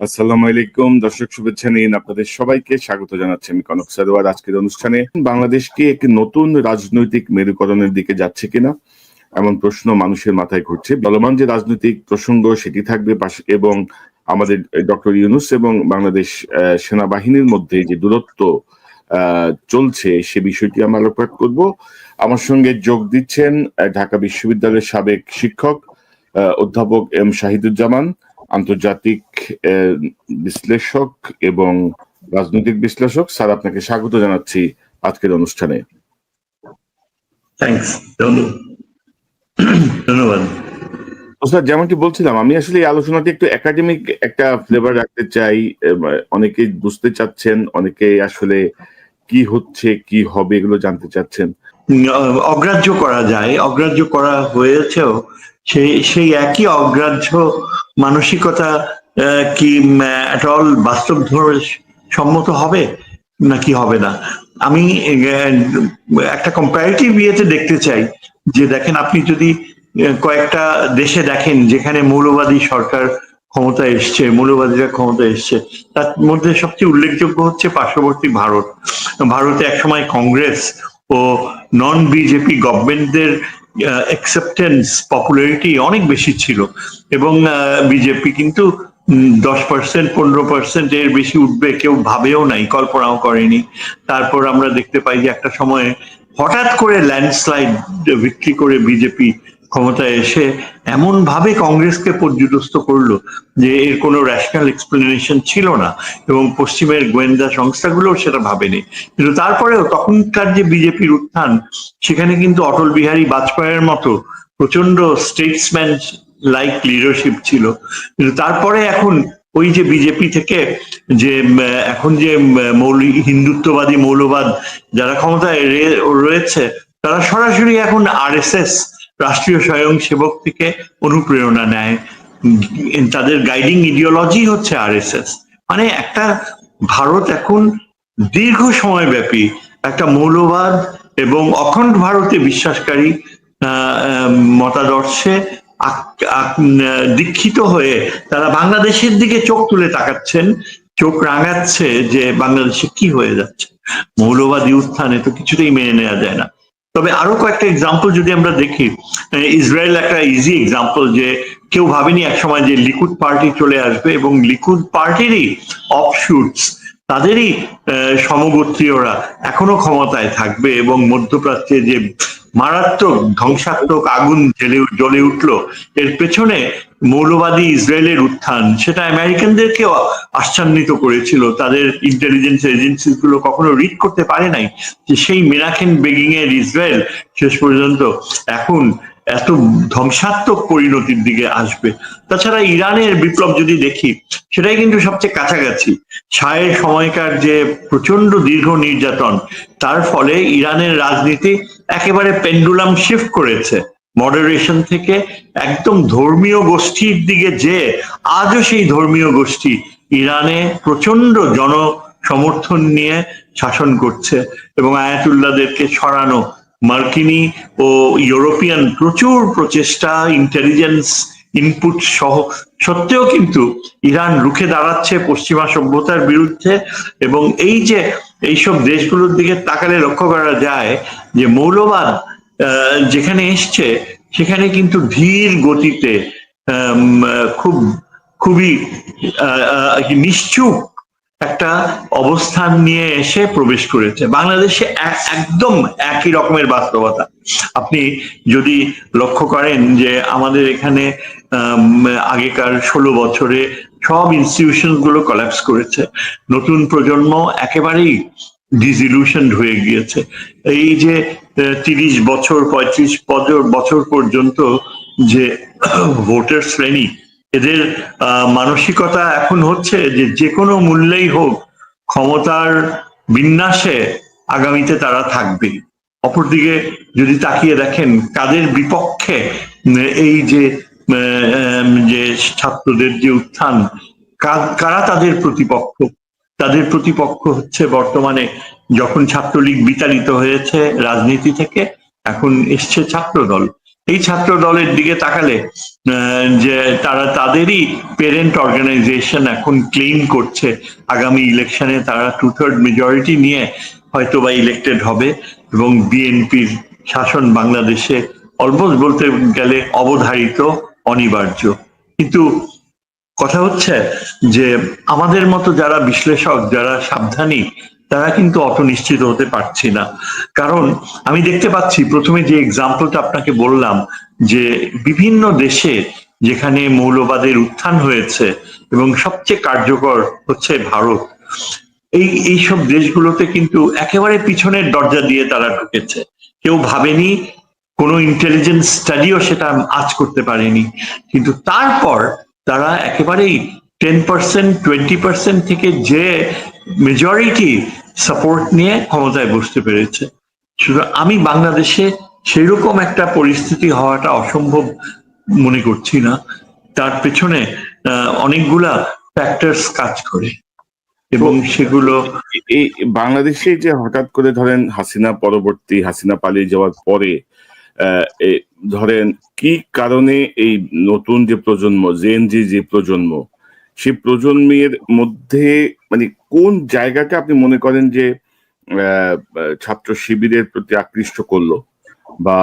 আসসালামু আলাইকুম দর্শক, শুভেচ্ছা নিন। আপনাদের সবাইকে স্বাগত জানাচ্ছি আমি কনক সারোয়ার। আজকের অনুষ্ঠানে বাংলাদেশকে একটি নতুন রাজনৈতিক মেরুকরণের দিকে যাচ্ছে কিনা এমন প্রশ্ন মানুষের মাথায় ঘুরছে। চলমান যে রাজনৈতিক প্রসঙ্গ সেটি থাকবে পাশে, এবং আমাদের ডক্টর ইউনূস এবং বাংলাদেশ সেনাবাহিনীর মধ্যে যে দূরত্ব চলছে সে বিষয়টি আমরা আলোকপাত করব। আমার সঙ্গে যোগ দিচ্ছেন ঢাকা বিশ্ববিদ্যালয়ের সাবেক শিক্ষক অধ্যাপক এম শাহিদুজ্জামান, আন্তর্জাতিক বিশ্লেষক এবং রাজনৈতিক বিশ্লেষক। স্যার, আপনাকে স্বাগত জানাচ্ছি আজকের অনুষ্ঠানে। ধন্যবাদ। স্যার, যেমনটি বলছিলাম, আমি আসলে এই আলোচনাটি একটু একাডেমিক একটা ফ্লেভার রাখতে চাই। অনেকেই বুঝতে চাচ্ছেন, অনেকেই আসলে কি হচ্ছে কি হবে এগুলো জানতে চাচ্ছেন। অগ্রাহ্য করা যায়, অগ্রাহ্য করা হয়েছেও। সেই একই অগ্রাহ্য মানসিকতা কি অল বাস্তব সম্মত হবে নাকি হবে না? আমি একটা কম্পারেটিভ ইয়েতে দেখতে চাই যে দেখেন, আপনি যদি কয়েকটা দেশে দেখেন যেখানে মৌলবাদী সরকার ক্ষমতায় এসছে, মৌলবাদীরা ক্ষমতায় এসছে, তার মধ্যে সবচেয়ে উল্লেখযোগ্য হচ্ছে পার্শ্ববর্তী ভারত। ভারতে একসময় কংগ্রেস ও নন বিজেপি গভর্নমেন্টদের অ্যাকসেপ্টেন্স, পপুলারিটি অনেক বেশি ছিল, এবং বিজেপি কিন্তু 10%, 15% এর বেশি উঠবে কেউ ভাবেও নাই, কল্পনাও করেনি। তারপর আমরা দেখতে পাই যে একটা সময়ে হঠাৎ করে ল্যান্ডস্লাইড বিক্রি করে বিজেপি ক্ষমতায় এসে এমন ভাবে কংগ্রেসকে পর্যুদস্ত করলো যে এর কোনো রেশনাল এক্সপ্লেনেশন ছিল না, এবং পশ্চিমের গোয়েন্দা সংস্থাগুলোও সেটা ভাবেনি। কিন্তু তারপরেও তখনকার যে বিজেপির উত্থান, সেখানে কিন্তু অটল বিহারী বাজপেয়ীর মতো প্রচন্ড স্টেটসম্যান লাইক লিডারশিপ ছিল। কিন্তু তারপরে এখন ওই যে বিজেপি থেকে যে এখন যে হিন্দুত্ববাদী মৌলবাদ যারা ক্ষমতায় রয়েছে, তারা সরাসরি এখন আরএসএস, রাষ্ট্রীয় স্বয়ংসেবক থেকে অনুপ্রেরণা নেয়। তাদের গাইডিং ইডিওলজি হচ্ছে আরএসএস। মানে একটা ভারত এখন দীর্ঘ সময় ব্যাপী একটা মৌলবাদ এবং অখণ্ড ভারতে বিশ্বাসকারী মতাদর্শে দীক্ষিত হয়ে তারা বাংলাদেশের দিকে চোখ তুলে তাকাচ্ছেন, চোখ রাঙাচ্ছে যে বাংলাদেশে কি হয়ে যাচ্ছে। মৌলবাদী উত্থানে তো কিছুতেই মেনে নেওয়া যায় না। তবে আরো কয়েকটা এক্সাম্পল যদি আমরা দেখি, ইসরায়েল একটা ইজি এক্সাম্পল, যে কেউ ভাবেনি একসময় যে লিকুদ পার্টি চলে আসবে, এবং লিকুদ পার্টিরই অফশুটস, তাদেরই সমগোত্রীয়রা এখনো ক্ষমতায় থাকবে, এবং মধ্যপ্রাচ্যে যে মারাত্মক ধ্বংসাত্মক আগুন জ্বলে উঠলো, এর পেছনে মৌলবাদী ইসরায়েলের উত্থান, সেটা আমেরিকানদেরকেও আশ্চর্যিত করেছিল। তাদের ইন্টেলিজেন্স এজেন্সি গুলো কখনো রিড করতে পারে নাই যে সেই মেনাকেন বেগিং এর ইসরায়েল শেষ পর্যন্ত এখন এত ধ্বংসাত্মক পরিণতির দিকে আসবে। তাছাড়া ইরানের বিপ্লব যদি দেখি, সেটাই কিন্তু সবচেয়ে কাছাকাছি। শাহের সময়কার যে প্রচন্ড দীর্ঘ নির্যাতন, তার ফলে ইরানের রাজনীতি একেবারে পেন্ডুলাম শিফট করেছে মডারেশন থেকে একদম ধর্মীয় গোষ্ঠীর দিকে, যে আজও সেই ধর্মীয় গোষ্ঠী ইরানে প্রচন্ড জন সমর্থন নিয়ে শাসন করছে, এবং আয়াতুল্লাহদেরকে সরানো, মার্কিনী ও ইউরোপিয়ান প্রচুর প্রচেষ্টা, ইন্টেলিজেন্স ইনপুট সহ সত্ত্বেও কিন্তু ইরান রুখে দাঁড়াচ্ছে পশ্চিমা সভ্যতার বিরুদ্ধে। এবং এই যে এইসব দেশগুলোর দিকে তাকালে লক্ষ্য করা যায় যে মৌলবাদ যেখানে এসছে সেখানে কিন্তু ধীর গতিতে খুবই নিশ্চুপ একটা অবস্থান নিয়ে এসে প্রবেশ করেছে। বাংলাদেশে একদম একই রকমের বাস্তবতা। আপনি যদি লক্ষ্য করেন যে আমাদের এখানে আগেকার 16 বছরে সব ইনস্টিটিউশন গুলো কলাপস করেছে, নতুন প্রজন্ম একেবারেই ডিসইলিউশন হয়ে গিয়েছে। এই যে 30 বছর 35 বছর পর্যন্ত যে ভোটার শ্রেণী, এদের মানসিকতা এখন হচ্ছে যে যে কোনো মূল্যেই হোক ক্ষমতার বিন্যাসে আগামীতে তারা থাকবে। অপরদিকে যদি তাকিয়ে দেখেন কাদের বিপক্ষে এই যে ছাত্রদের যে উত্থান, কারা তাদের প্রতিপক্ষ? তাদের প্রতিপক্ষ হচ্ছে বর্তমানে, যখন ছাত্রলীগ বিতাড়িত হয়েছে রাজনীতি থেকে, এখন এসছে ছাত্রদল, এই ছাত্র দলের দিকে তাকালে যে তারা তাদেরই পেরেন্ট অর্গানাইজেশন এখন ক্লেম করছে আগামী ইলেকশনে তারা 2/3 মেজরিটি নিয়ে হয়তো বা ইলেক্টেড হবে এবং বিএনপির শাসন বাংলাদেশে অলমোস্ট বলতে গেলে অবধারিত, অনিবার্য। কিন্তু কথা হচ্ছে যে আমাদের মতো যারা বিশ্লেষক, যারা সাবধানী, তারা কিন্তু অত নিশ্চিত হতে পারছি না। কারণ আমি দেখতে পাচ্ছি, প্রথমে যে এক্সাম্পলটা আপনাকে বললাম, যে বিভিন্ন দেশে যেখানে মৌলবাদের উত্থান হয়েছে এবং সবচেয়ে কার্যকর হচ্ছে ভারত, এইসব দেশগুলোতে কিন্তু একেবারে পিছনের দরজা দিয়ে তারা ঢুকেছে। কেউ ভাবেনি, কোনো ইন্টেলিজেন্স স্টাডিও সেটা আজ করতে পারেনি, কিন্তু তারপর তারা একেবারেই 10%, 20% থেকে যে মেজরিটি সাপোর্ট নিয়ে ক্ষমতায় বসতে পেরেছে। শুধু আমি বাংলাদেশে সেরকম একটা পরিস্থিতি হওয়াটা অসম্ভব মনে করছি না। তার পেছনে অনেকগুলা ফ্যাক্টরস কাজ করে এবং সেগুলো এই বাংলাদেশে যে হঠাৎ করে ধরেন হাসিনা পালিয়ে যাওয়ার পরে ধরেন কি কারণে এই নতুন যে প্রজন্ম, জেনজি যে প্রজন্ম, সেই প্রজন্মের মধ্যে মানে কোন জায়গাটা আপনি মনে করেন যে ছাত্র শিবিরের প্রতি আকৃষ্ট করলো, বা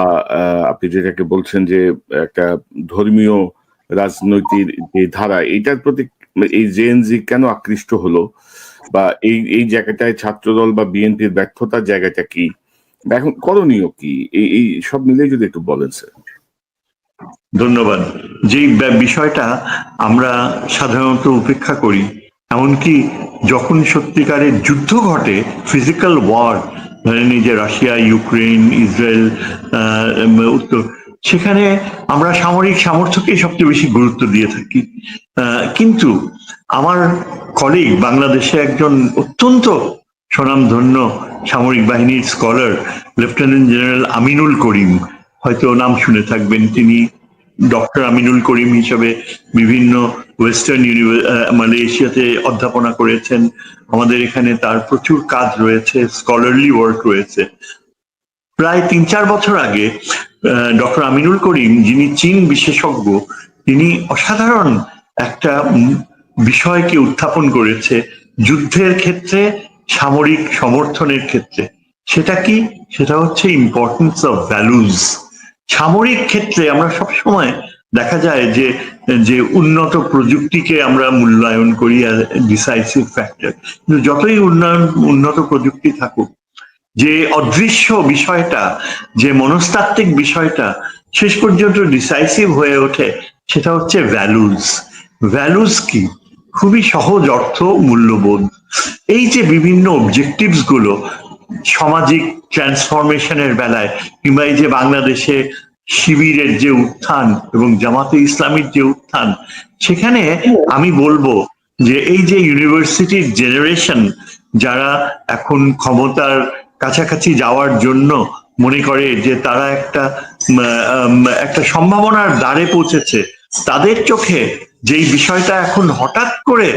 আপনি যেটাকে বলছেন যে একটা ধর্মীয় রাজনৈতিক যে ধারা, এইটার প্রতি এই জেএনজি কেন আকৃষ্ট হলো, বা এই জায়গাটায় ছাত্রদল বা বিএনপির ব্যর্থতার জায়গাটা কি, এখন করণীয় কি, এই সব মিলে যদি একটু বলেন স্যার। ধন্যবাদ। যে বিষয়টা আমরা সাধারণত উপেক্ষা করি, এমনকি যখন সত্যিকারের যুদ্ধ ঘটে, ফিজিক্যাল ওয়ার, ধরেন এই যে রাশিয়া, ইউক্রেন, ইসরায়েল, উত্তর, সেখানে আমরা সামরিক সামর্থ্যকে সবচেয়ে বেশি গুরুত্ব দিয়ে থাকি। কিন্তু আমার কলিগ বাংলাদেশে একজন অত্যন্ত স্বনামধন্য সামরিক বাহিনীর স্কলার, লেফটেন্যান্ট জেনারেল আমিনুল করিম, হয়তো নাম শুনে থাকবেন। তিনি ডক্টর আমিনুল করিম হিসেবে বিভিন্ন ওয়েস্টার্ন মালয়েশিয়াতে অধ্যাপনা করেছেন। আমাদের এখানে তার প্রচুর কাজ রয়েছে, স্কলারলি ওয়ার্ক রয়েছে। প্রায় 3-4 বছর আগে ডক্টর আমিনুল করিম, যিনি চীন বিশেষজ্ঞ, তিনি অসাধারণ একটা বিষয়কে উত্থাপন করেছে যুদ্ধের ক্ষেত্রে সামরিক সমর্থনের ক্ষেত্রে। সেটা কি? সেটা হচ্ছে ইম্পর্টেন্স অফ ভ্যালুজ। সামরিক ক্ষেত্রে আমরা সবসময় দেখা যায় যে যে উন্নত প্রযুক্তিকে আমরা মূল্যায়ন করি অ্যাজ ডিসাইসিভ ফ্যাক্টর, কিন্তু যতই উন্নত প্রযুক্তি থাকুক, যে অদৃশ্য বিষয়টা, যে মনস্তাত্ত্বিক বিষয়টা শেষ পর্যন্ত ডিসাইসিভ হয়ে ওঠে, সেটা হচ্ছে ভ্যালুজ। ভ্যালুজ কি? খুবই সহজ অর্থ, মূল্যবোধ। এই যে বিভিন্ন অবজেক্টিভস গুলো সামাজিক ট্রান্সফরমেশনের বেলায়, কিংবা এই যে বাংলাদেশে শিবিরের যে উত্থান এবং জামাতে ইসলামীর যে উত্থান, সেখানে আমি বলবো যে এই যে ইউনিভার্সিটির জেনারেশন, যারা এখন ক্ষমতার কাছাকাছি যাওয়ার জন্য মনে করে যে তারা একটা সম্ভাবনার দ্বারে পৌঁছেছে, তাদের চোখে যেই বিষয়টা এখন হঠাৎ করে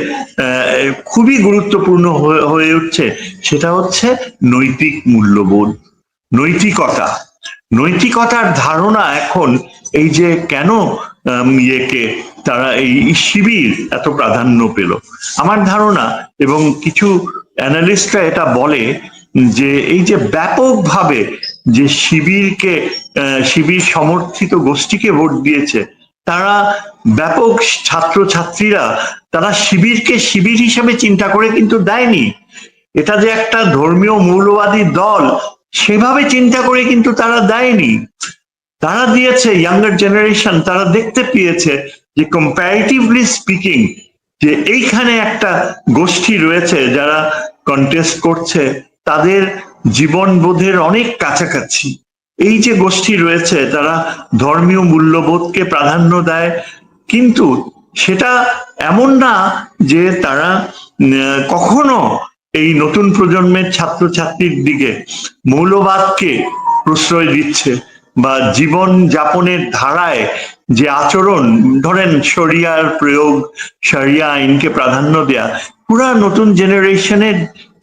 খুবই গুরুত্বপূর্ণ হয়ে উঠছে, সেটা হচ্ছে নৈতিক মূল্যবোধ, নৈতিকতা। নৈতিকতার ধারণা এখন এই যে কেন তারা এই শিবির এত প্রাধান্য পেল, আমার ধারণা, এবং কিছু অ্যানালিস্টরা এটা বলে যে এই যে ব্যাপকভাবে যে শিবির সমর্থিত গোষ্ঠীকে ভোট দিয়েছে, তারা ব্যাপক ছাত্রছাত্রীরা তারা শিবিরকে শিবির হিসেবে চিন্তা করে কিন্তু দেয়নি। এটা যে একটা ধর্মীয় মৌলবাদী দল সেভাবে চিন্তা করে কিন্তু তারা দেয়নি। তারা দিয়েছে ইয়াঙ্গার জেনারেশন, তারা দেখতে পেয়েছে যে কম্পারেটিভলি স্পিকিং, যে এইখানে একটা গোষ্ঠী রয়েছে যারা কন্টেস্ট করছে, তাদের জীবনবোধের অনেক কাছাকাছি। এই যে গোষ্ঠী রয়েছে তারা ধর্মীয় মূল্যবোধকে প্রাধান্য দেয়, কিন্তু সেটা এমন না যে তারা কখনো এই নতুন প্রজন্মের ছাত্রছাত্রীর দিকে মৌলবাদকে প্রশ্রয় দিচ্ছে, বা জীবন যাপনের ধারায় যে আচরণ, ধরেন শরিয়ার প্রয়োগ, শরিয়া আইনকে প্রাধান্য দেয়া, পুরা নতুন জেনারেশনের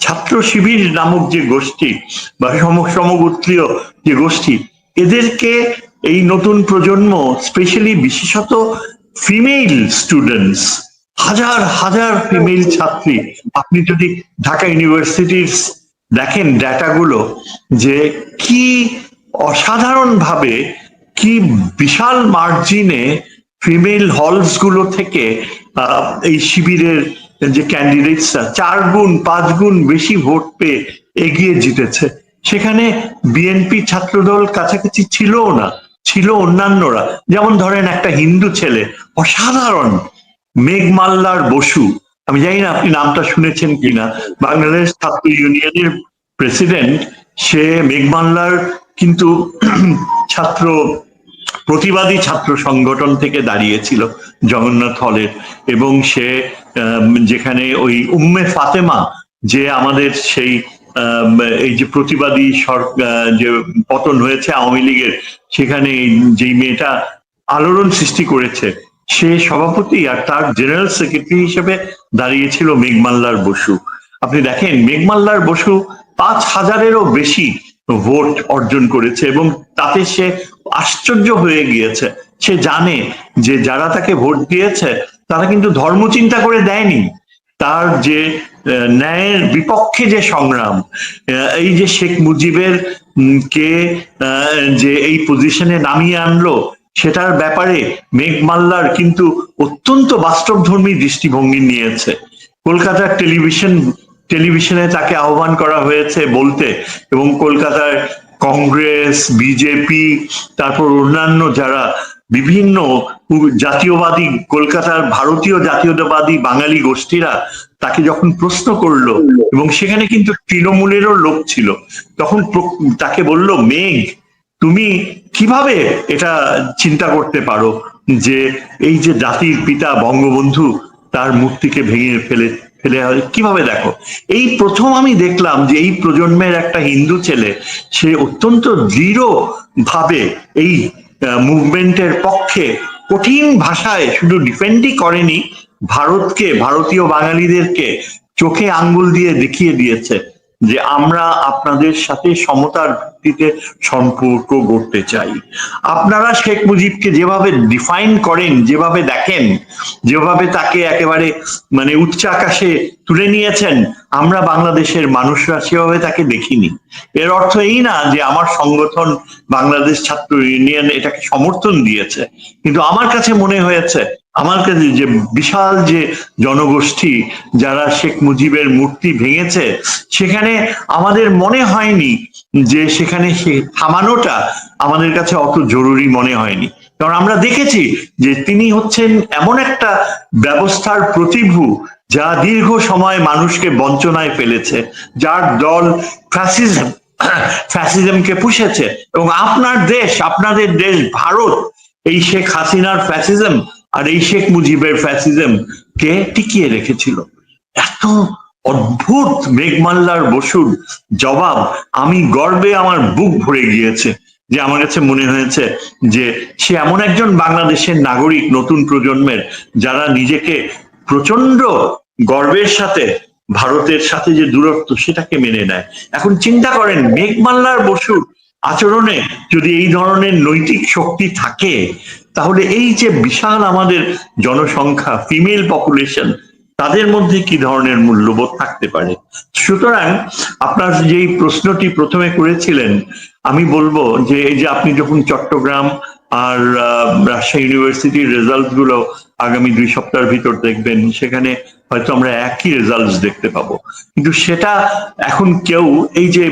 ছাত্র শিবির নামক যে গোষ্ঠী বা সমগোত্রীয় যে গোষ্ঠী, এদেরকে এই নতুন প্রজন্ম, স্পেশালি বিশেষত ফিমেল স্টুডেন্টস, হাজার হাজার ফিমেল ছাত্রী, আপনি যদি ঢাকা ইউনিভার্সিটির দেখেন ডেটাগুলো, যে কি অসাধারণ ভাবে, কি বিশাল মার্জিনে ফিমেল হলস গুলো থেকে এই শিবিরের যে ক্যান্ডিডেটসরা 4 গুণ 5 গুণ বেশি ভোট পেয়ে এগিয়ে জিতেছে। সেখানে বিএনপি ছাত্রদল কাছাকাছি ছিলও না, ছিল অন্যান্যরা। যেমন ধরেন একটা হিন্দু ছেলে, অসাধারণ, মেঘমাল্লার বসু, আমি জানি না আপনি নামটা শুনেছেন কিনা, বাংলাদেশ ছাত্র ইউনিয়নের প্রেসিডেন্ট। সে মেঘমাল্লার কিন্তু ছাত্র প্রতিবাদী ছাত্র সংগঠন থেকে দাঁড়িয়েছিল জগন্নাথ হলের, এবং সে যেখানে ওই উম্মে ফাতেমা, যে আমাদের সেই এই যে প্রতিবাদী যে পতন হয়েছে আওয়ামী লীগের, সেখানে যেই মেয়েটা আলোড়ন সৃষ্টি করেছে, সে সভাপতি, আর তার জেনারেল সেক্রেটারি হিসেবে দাঁড়িয়েছিল মেঘমাল্লার বসু। আপনি দেখেন মেঘমাল্লার বসু 5,000-এরও বেশি ভোট অর্জন করেছে, এবং তাতে সে আশ্চর্য হয়ে গিয়েছে। সে জানে যে যারা তাকে ভোট দিয়েছে তারা কিন্তু ধর্ম চিন্তা করে দেয়নি, তার যে ন্যায়ের বিপক্ষে যে সংগ্রাম, এই যে শেখ মুজিবের কে যে এই পজিশনে নামিয়ে আনলো, সেটার ব্যাপারে মেঘমাল্লার কিন্তু অত্যন্ত বাস্তবধর্মী দৃষ্টিভঙ্গি নিয়েছে। কলকাতার টেলিভিশনে তাকে আহ্বান করা হয়েছে বলতে, এবং কলকাতার কংগ্রেস, বিজেপি, তারপর অন্যান্য যারা বিভিন্ন জাতীয়বাদী, কলকাতার ভারতীয় জাতীয়তাবাদী বাঙালি গোষ্ঠীরা তাকে যখন প্রশ্ন করলো, এবং সেখানে কিন্তু তৃণমূলেরও লোক ছিল, তখন তাকে বলল, মেঘ, তুমি কিভাবে এটা চিন্তা করতে পারো যে এই যে জাতির পিতা বঙ্গবন্ধু, তার মূর্তিকে ভেঙে ফেলে কিভাবে দেখো? এই প্রথম আমি দেখলাম যে এই প্রজন্মের একটা হিন্দু ছেলে, সে অত্যন্ত দৃঢ় ভাবে এই মুভমেন্টের পক্ষে কঠিন ভাষায় শুধু ডিফেন্ডই করেনি, ভারতকে, ভারতীয় বাঙালিদেরকে চোখে আঙ্গুল দিয়ে দেখিয়ে দিয়েছে যে আমরা আপনাদের সাথে সমতার ভিত্তিতে সম্পর্ক গড়তে চাই। আপনারা শেখ মুজিবকে যেভাবে ডিফাইন করেন, যেভাবে দেখেন, যেভাবে তাকে একেবারে মানে উচ্চ আকাশে তুলে নিয়েছেন, আমরা বাংলাদেশের মানুষরা সেভাবে তাকে দেখিনি। এর অর্থ এই না যে আমার সংগঠন বাংলাদেশ ছাত্র ইউনিয়ন এটাকে সমর্থন দিয়েছে, কিন্তু আমার কাছে মনে হয়েছে, আমার কাছে যে বিশাল যে জনগোষ্ঠী যারা শেখ মুজিবের মূর্তি ভেঙেছে, সেখানে আমাদের মনে হয়নি যে সেখানে সে থামানোটা আমাদের কাছে অত জরুরি মনে হয়নি। কারণ আমরা দেখেছি যে তিনি হচ্ছেন এমন একটা ব্যবস্থার প্রতিভূ যা দীর্ঘ সময় মানুষকে বঞ্চনায় ফেলেছে, যার দল ফ্যাসিজমকে পুষেছে, এবং আপনার দেশ, আপনাদের দেশ ভারত, এই শেখ হাসিনার ফ্যাসিজম আর এই শেখ মুজিবের ফ্যাসিজম কে টিকিয়ে রেখেছিল। এত অদ্ভুত মেঘমাল্লার বসুর জবাব, আমি গর্বে আমার বুক ভরে গিয়েছে, যে আমার কাছে মনে হয়েছে যে সে এমন একজন বাংলাদেশের নাগরিক, নতুন প্রজন্মের, যারা নিজেকে প্রচন্ড গর্বের সাথে ভারতের সাথে যে দূরত্ব সেটাকে মেনে নেয়। এখন চিন্তা করেন মেঘমাল্লার বসুর আচরণে যদি এই ধরনের নৈতিক শক্তি থাকে, তাহলে এই যে বিশাল আমাদের জনসংখ্যা, ফিমেল পপুলেশন, তাদের মধ্যে কি ধরনের মূল্যবোধ থাকতে পারে। সুতরাং আপনার যেই প্রশ্নটি প্রথমে করেছিলেন, আমি বলবো যে এই যে আপনি যখন চট্টগ্রাম আর রাজশাহী ইউনিভার্সিটির রেজাল্ট গুলো আগামী 2 সপ্তাহের ভিতর দেখবেন, সেখানে হয়তো আমরা একই রেজাল্ট দেখতে পাবো। কিন্তু সেটা এখন কেউ, এই যে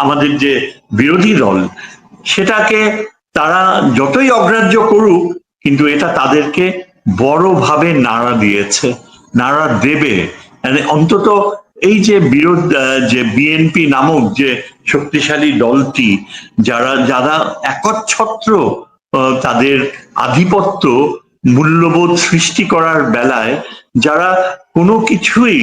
আমাদের যে বিরোধী দল, সেটাকে তারা যতই অগ্রাহ্য করুক, কিন্তু এটা তাদেরকে বড়ভাবে নাড়া দিয়েছে, নাড়া দেবে। অন্তত এই যে যে বিএনপি নামক যে শক্তিশালী দলটি, যারা একচ্ছত্র তাদের আধিপত্য মূল্যবোধ সৃষ্টি করার বেলায় যারা কোনো কিছুই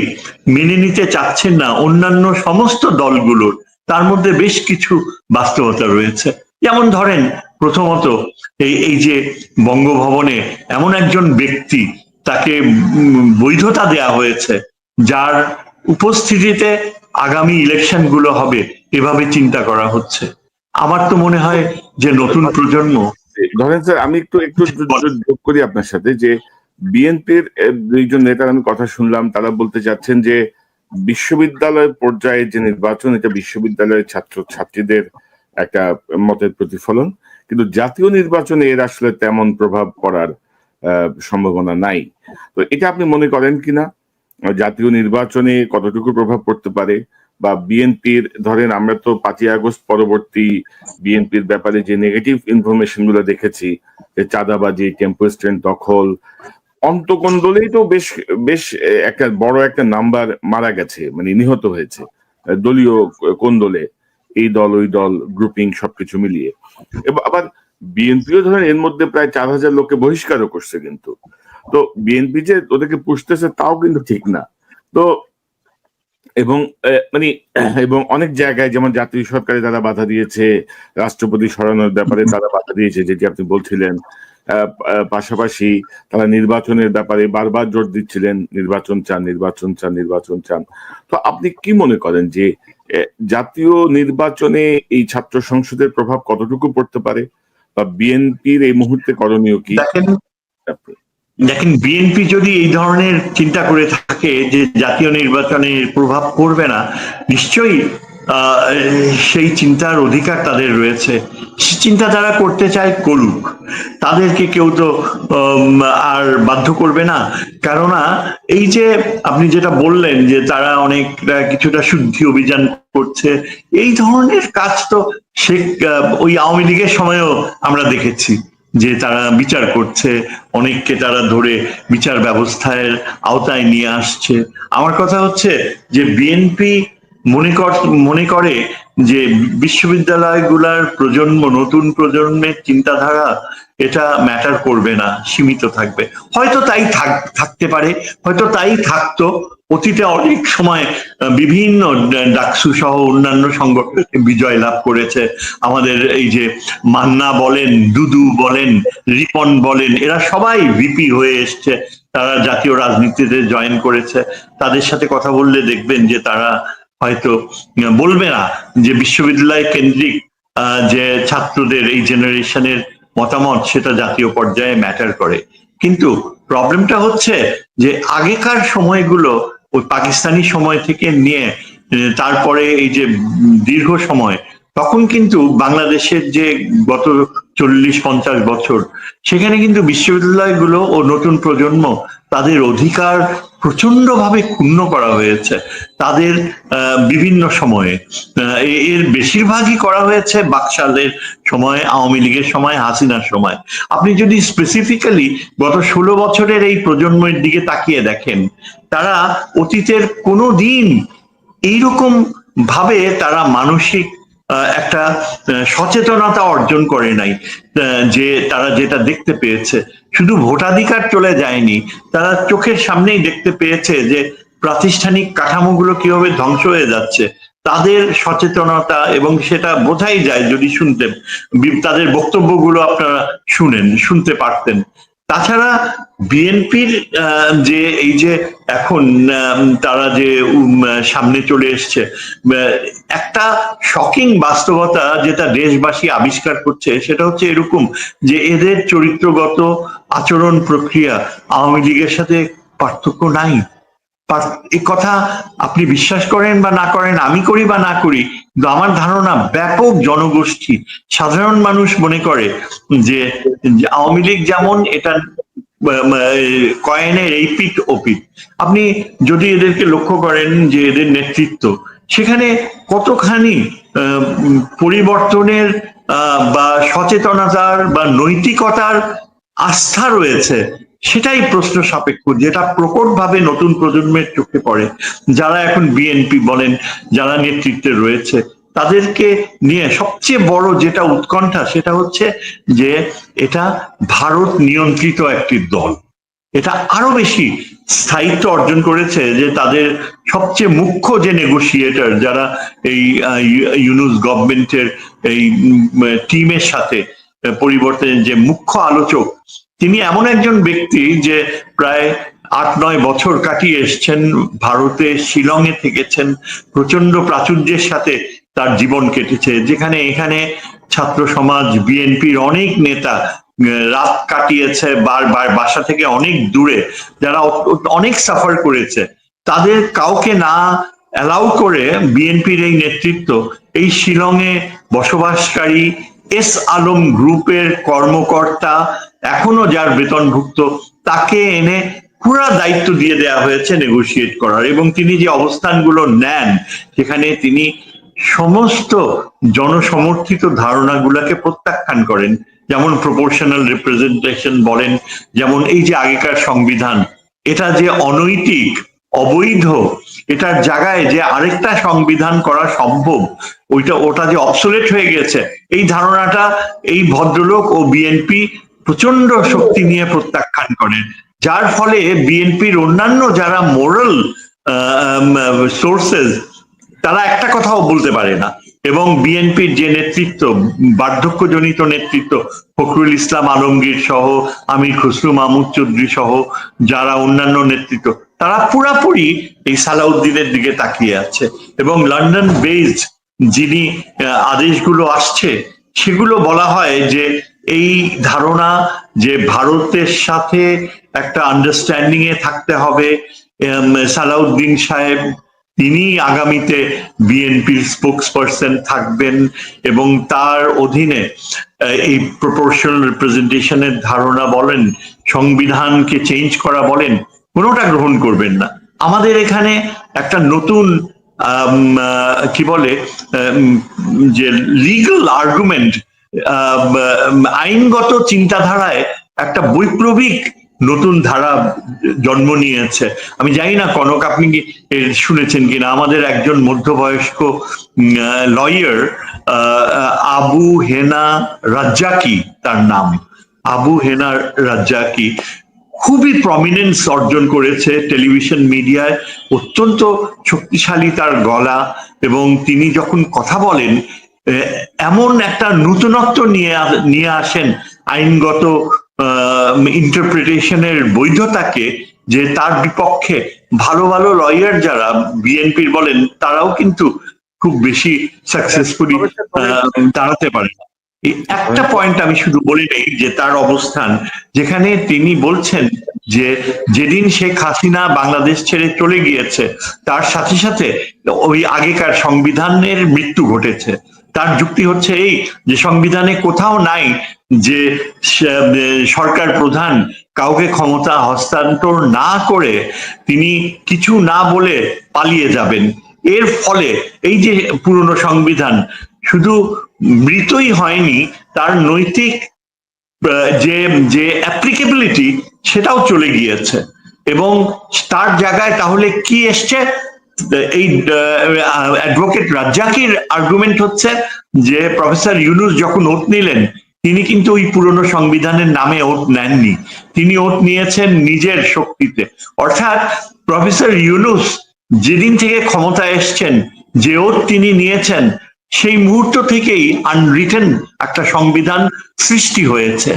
মেনে নিতে চাচ্ছেন না অন্যান্য সমস্ত দলগুলোর, তার মধ্যে বেশ কিছু বাস্তবতা রয়েছে। যেমন ধরেন, প্রথমত এই যে বঙ্গভবনে এমন একজন ব্যক্তি, তাকে বৈধতা দেয়া হয়েছে, যার উপস্থিতিতে আগামী ইলেকশন গুলো হবে, এভাবে চিন্তা করা হচ্ছে। আমার তো মনে হয় যে নতুন প্রজন্ম ধরেন স্যার, আমি একটু একটু যোগ করি আপনার সাথে যে বিএনপির দুইজন নেতার আমি কথা শুনলাম, তারা বলতে চাচ্ছেন যে বিশ্ববিদ্যালয় পর্যায়ে যে নির্বাচন, এটা বিশ্ববিদ্যালয়ের ছাত্র ছাত্রীদের একটা মতের প্রতিফলন, কিন্তু জাতীয় নির্বাচনে এর আসলে তেমন প্রভাব পড়ার সম্ভাবনা নাই। তো এটা আপনি মনে করেন কিনা, জাতীয় নির্বাচনে কতটুকু প্রভাব পড়তে পারে? বা বিএনপির, ধরেন আমরা তো 5ই আগস্ট পরবর্তী বিএনপির ব্যাপারে যে নেগেটিভ ইনফরমেশন গুলো দেখেছি, যে চাঁদাবাজি, টেম্পো স্ট্যান্ড দখল, অন্তকোন্দলেই তো বেশ বেশ একটা বড় একটা নাম্বার মারা গেছে, মানে নিহত হয়েছে দলীয় কোন্দলে, এই দল ওই দল গ্রুপিং সবকিছু মিলিয়ে। এবং আবার বিএনপিও ধরেন এর মধ্যে প্রায় 4,000 লোককে বহিষ্কারও করছে, কিন্তু তো বিএনপি যে ওদেরকে পুষতেছে তাও কিন্তু ঠিক না। তো এবং মানে এবং অনেক জায়গায় যেমন জাতীয় সরকারে তারা বাধা দিয়েছে, রাষ্ট্রপতি সরানোর ব্যাপারে তারা বাধা দিয়েছে, যেটি আপনি বলছিলেন। পাশাপাশি তারা নির্বাচনের ব্যাপারে বারবার জোর দিচ্ছিলেন, নির্বাচন চান, নির্বাচন চান, নির্বাচন চান। তো আপনি কি মনে করেন যে জাতীয় নির্বাচনে এই ছাত্র সংসদের প্রভাব কতটুকু পড়তে পারে, বা বিএনপির এই মুহূর্তে করণীয় কি? দেখেন, বিএনপি যদি এই ধরনের চিন্তা করে থাকে যে জাতীয় নির্বাচনে প্রভাব পড়বে না, নিশ্চয়ই সেই চিন্তার অধিকার তাদের রয়েছে। চিন্তা তারা করতে চায়, করুক, তাদেরকে কেউ তো আর বাধ্য করবে না। কেননা এই যে আপনি যেটা বললেন যে তারা অনেকটা কিছুটা শুদ্ধি অভিযান করছে, এই ধরনের কাজ তো ওই আওয়ামী লীগের সময়ও আমরা দেখেছি যে তারা বিচার করছে, অনেককে তারা ধরে বিচার ব্যবস্থার আওতায় নিয়ে আসছে। আমার কথা হচ্ছে যে বিএনপি মনে করে যে বিশ্ববিদ্যালয়গুলার প্রজন্ম, নতুন প্রজন্মের চিন্তাধারা এটা ম্যাটার করবে না, সীমিত থাকবে। হয়তো তাই থাকতে পারে, হয়তো তাই থাকতো। অতীতে অনেক সময় বিভিন্ন ডাকসু সহ অন্যান্য সংগঠন বিজয় লাভ করেছে। আমাদের এই যে মান্না বলেন, দুদু বলেন, রিপন বলেন, এরা সবাই ভিপি হয়ে এসছে, তারা জাতীয় রাজনীতিতে জয়েন করেছে। তাদের সাথে কথা বললে দেখবেন যে তারা হয়তো বলবে না যে বিশ্ববিদ্যালয় কেন্দ্রিক যে ছাত্রদের এই জেনারেশনের মতামত সেটা জাতীয় পর্যায়ে ম্যাটার করে। কিন্তু প্রবলেমটা হচ্ছে যে আগেকার সময়গুলো ওই পাকিস্তানি সময় থেকে নিয়ে তারপরে এই যে দীর্ঘ সময়, তখন কিন্তু বাংলাদেশের যে গত 40-50 বছর, সেখানে কিন্তু বিশ্ববিদ্যালয়গুলো ও নতুন প্রজন্ম তাদের অধিকার প্রচন্ড ভাবে ক্ষুণ্ণ করা হয়েছে তাদের বিভিন্ন সময়ে। এর বেশিরভাগই করা হয়েছে বাকশালের সময়, আওয়ামী লীগের সময়, হাসিনার সময়। আপনি যদি স্পেসিফিক্যালি গত 16 বছরের এই প্রজন্মের দিকে তাকিয়ে দেখেন, তারা অতীতের কোনো দিন এইরকম ভাবে তারা মানসিক একটা সচেতনতা অর্জন করে নাই। যে তারা যেটা দেখতে পেয়েছে, শুধু ভোটাধিকার চলে যায়নি, তারা চোখের সামনেই দেখতে পেয়েছে যে প্রাতিষ্ঠানিক কাঠামোগুলো কিভাবে ধ্বংস হয়ে যাচ্ছে। তাদের সচেতনতা, এবং সেটা বোঝাই যায় যদি তাদের বক্তব্যগুলো আপনারা শুনতে পারতেন। তাছাড়া বিএনপির যে এই যে এখন তারা যে সামনে চলে এসছে, একটা শকিং বাস্তবতা যেটা দেশবাসী আবিষ্কার করছে, সেটা হচ্ছে এরকম যে এদের চরিত্রগত আচরণ প্রক্রিয়া আওয়ামী লীগের সাথে পার্থক্য নাই। এই কথা আপনি বিশ্বাস করেন বা না করেন, আমি করি বা না করি, কিন্তু আমার ধারণা ব্যাপক জনগোষ্ঠী, সাধারণ মানুষ মনে করে যে আওয়ামী লীগ যেমন এটা কয়েনের এই পিঠ ও পিঠ। আপনি যদি এদেরকে লক্ষ্য করেন যে এদের নেতৃত্ব, সেখানে কতখানি পরিবর্তনের বা সচেতনতার বা নৈতিকতার আস্থা রয়েছে, সেটাই প্রশ্ন সাপেক্ষ, যেটা প্রকটভাবে নতুন প্রজন্মের চোখে পড়ে। যারা এখন বিএনপি বলেন, যারা নেতৃত্বে রয়েছে, তাদেরকে নিয়ে সবচেয়ে বড় যেটা উৎকণ্ঠা, সেটা হচ্ছে যে এটা ভারত নিয়ন্ত্রিত একটি দল। এটা আরো বেশি স্থায়িত্ব অর্জন করেছে যে তাদের সবচেয়ে মুখ্য যে নেগোসিয়েটর, যারা এই ইউনূস গভর্নমেন্টের এই টিমের সাথে পরিবর্তনের যে মুখ্য আলোচক, তিনি এমন একজন ব্যক্তি যে প্রায় 8-9 বছর কাটিয়ে এসছেন ভারতে, শিলংয়ে থেকেছেন, প্রচন্ড প্রাচুর্যের সাথে তার জীবন কেটেছে, যেখানে এখানে ছাত্র সমাজ, বিএনপির অনেক নেতা রাত কাটিয়েছে বারবার বাসা থেকে অনেক দূরে, যারা অনেক সাফার করেছে, তাদের কাউকে না অ্যালাউ করে বিএনপির এই নেতৃত্ব এই শিলংয়ে বসবাসকারী এস আলম গ্রুপের কর্মকর্তা, এখনো যার বেতনভুক্ত, তাকে এনে পুরা দায়িত্ব দিয়ে দেওয়া হয়েছে নেগোশিয়েট করার। এবং তিনি যে অবস্থানগুলো নেন, সেখানে তিনি সমস্ত জনসমর্থিত ধারণাগুলোকে প্রত্যাখ্যান করেন। যেমন প্রপোর্শনাল রিপ্রেজেন্টেশন বলেন, যেমন এই যে আগেকার সংবিধান, এটা যে অনৈতিক, অবৈধ, এটার জায়গায় যে আরেকটা সংবিধান করা সম্ভব, ওটা যে অবসোলেট হয়ে গেছে, এই ধারণাটা এই ভদ্রলোক ও বিএনপি প্রচন্ড শক্তি নিয়ে প্রত্যাখ্যান করেন। যার ফলে বিএনপির অন্যান্য যারা মোরাল সোর্সেস, তারা একটা কথাও বলতে পারে না। এবং বিএনপির যে নেতৃত্ব, বার্ধক্যজনিত নেতৃত্ব, ফখরুল ইসলাম আলমগীর সহ, আমির খসরু মাহমুদ চৌধুরী সহ যারা অন্যান্য নেতৃত্ব, তারা পুরাপুরি এই সালাউদ্দিনের দিকে তাকিয়ে আছে। এবং লন্ডন বেসড যিনি আদেশগুলো আসছে, সেগুলো বলা হয় যে এই ধারণা যে ভারতের সাথে একটা আন্ডারস্ট্যান্ডিং এ থাকতে হবে, সালাউদ্দিন সাহেব তিনি আগামীতে বিএনপির স্পোকসপারসন থাকবেন এবং তার অধীনে এই প্রপোর্শনাল রিপ্রেজেন্টেশনের ধারণা বলেন, সংবিধানকে চেঞ্জ করা বলেন, কোনোটা গ্রহণ করবেন না। আমাদের এখানে একটা নতুন কি বলে যে লিগ্যাল আর্গুমেন্ট, আইনগত চিন্তাধারায় একটা বৈপ্লবিক নতুন ধারা জন্ম নিয়েছে। আমি জানি না কনক আপনি কি শুনেছেন কিনা, আমাদের একজন মধ্যবয়স্ক লয়ার আবু হেনা রাজ্জাকি, তার নাম আবু হেনা রাজ্জাকি, খুবই প্রমিনেন্স অর্জন করেছে টেলিভিশন মিডিয়ায়, অত্যন্ত শক্তিশালী তার গলা, এবং তিনি যখন কথা বলেন এমন একটা নতুনত্ব নিয়ে আসেন আইনগত ইন্টারপ্রিটেশনের বৈধতাকে, যে তার বিপক্ষে ভালো ভালো লয়ার যারা বিএনপির বলেন, তারাও কিন্তু খুব বেশি সাকসেসফুলি দাঁড়াতে পারে না। একটা পয়েন্ট আমি শুধু বলে নেই, যে তার অবস্থান, যেখানে তিনি বলছেন যে যেদিন শেখ হাসিনা বাংলাদেশ ছেড়ে চলে গিয়েছে, তার সাথে সাথে ওই আগেকার সংবিধানের মৃত্যু ঘটেছে। তার যুক্তি হচ্ছে এই, যে সংবিধানে কোথাও নাই যে সরকার প্রধান কাউকে ক্ষমতা হস্তান্তর না করে তিনি কিছু না বলে পালিয়ে যাবেন। এর ফলে এই যে পুরনো সংবিধান শুধু মৃতই হয়নি, তার নৈতিক যে যে অ্যাপ্লিকেবিলিটি সেটাও চলে গিয়েছে। এবং তার জায়গায় তাহলে কি এসছে, এই অ্যাডভোকেট রাজ্জাকির আর্গুমেন্ট হচ্ছে যে প্রফেসর ইউনূস যখন ওট নিলেন, তিনি কিন্তু ওই পুরনো সংবিধানের নামে ওট নেননি, তিনি ওট নিয়েছেন নিজের শক্তিতে। অর্থাৎ প্রফেসর ইউনূস যেদিন থেকে ক্ষমতায় এসছেন, যে ওট তিনি নিয়েছেন, সেই মুহূর্ত থেকেই আনরিটেন একটা সংবিধান সৃষ্টি হয়েছে।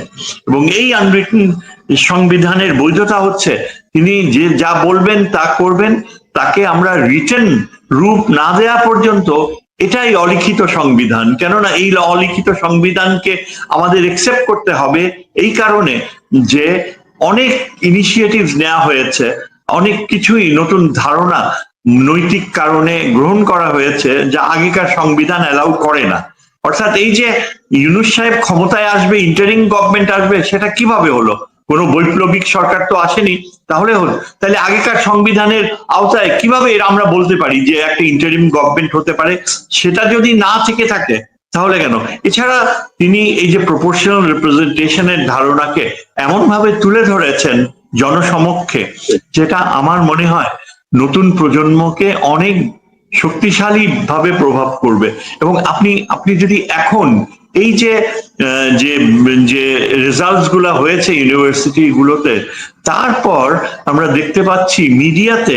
এবং এই আনরিটেন সংবিধানের বৈধতা হচ্ছে তিনি যে যা বলবেন তা করবেন, তাকে আমরা রিটেন রূপ না দেয়া পর্যন্ত এটাই অলিখিত সংবিধান। কেননা এই অলিখিত সংবিধানকে আমাদের একসেপ্ট করতে হবে এই কারণে যে অনেক ইনিশিয়েটিভ নেওয়া হয়েছে, অনেক কিছুই নতুন ধারণা নৈতিক কারণে গ্রহণ করা হয়েছে, যা আগেকার সংবিধান অ্যালাউ করে না। অর্থাৎ এই যে ইউনূস সাহেব ক্ষমতায় আসবে, ইন্টারিম গভর্নমেন্ট আসবে, সেটা কিভাবে হলো? কোনো বৈপ্লবিক সরকার তো আসেনি, তাহলে হলো তাহলে আগেকার সংবিধানের আওতায় কিভাবে আমরা বলতে পারি যে একটা ইন্টারিম গভর্নমেন্ট হতে পারে? সেটা যদি না থেকে থাকে তাহলে কেন? এছাড়া তিনি এই যে প্রপোর্শনাল রিপ্রেজেন্টেশনের ধারণাকে এমন ভাবে তুলে ধরেছেন জনসমক্ষে, যেটা আমার মনে হয় নতুন প্রজন্মকে অনেক শক্তিশালী ভাবে প্রভাব করবে। এবং আপনি যদি এখন এই যে যে রেজাল্টস গুলা হয়েছে ইউনিভার্সিটি গুলোতে, তারপর আমরা দেখতে পাচ্ছি মিডিয়াতে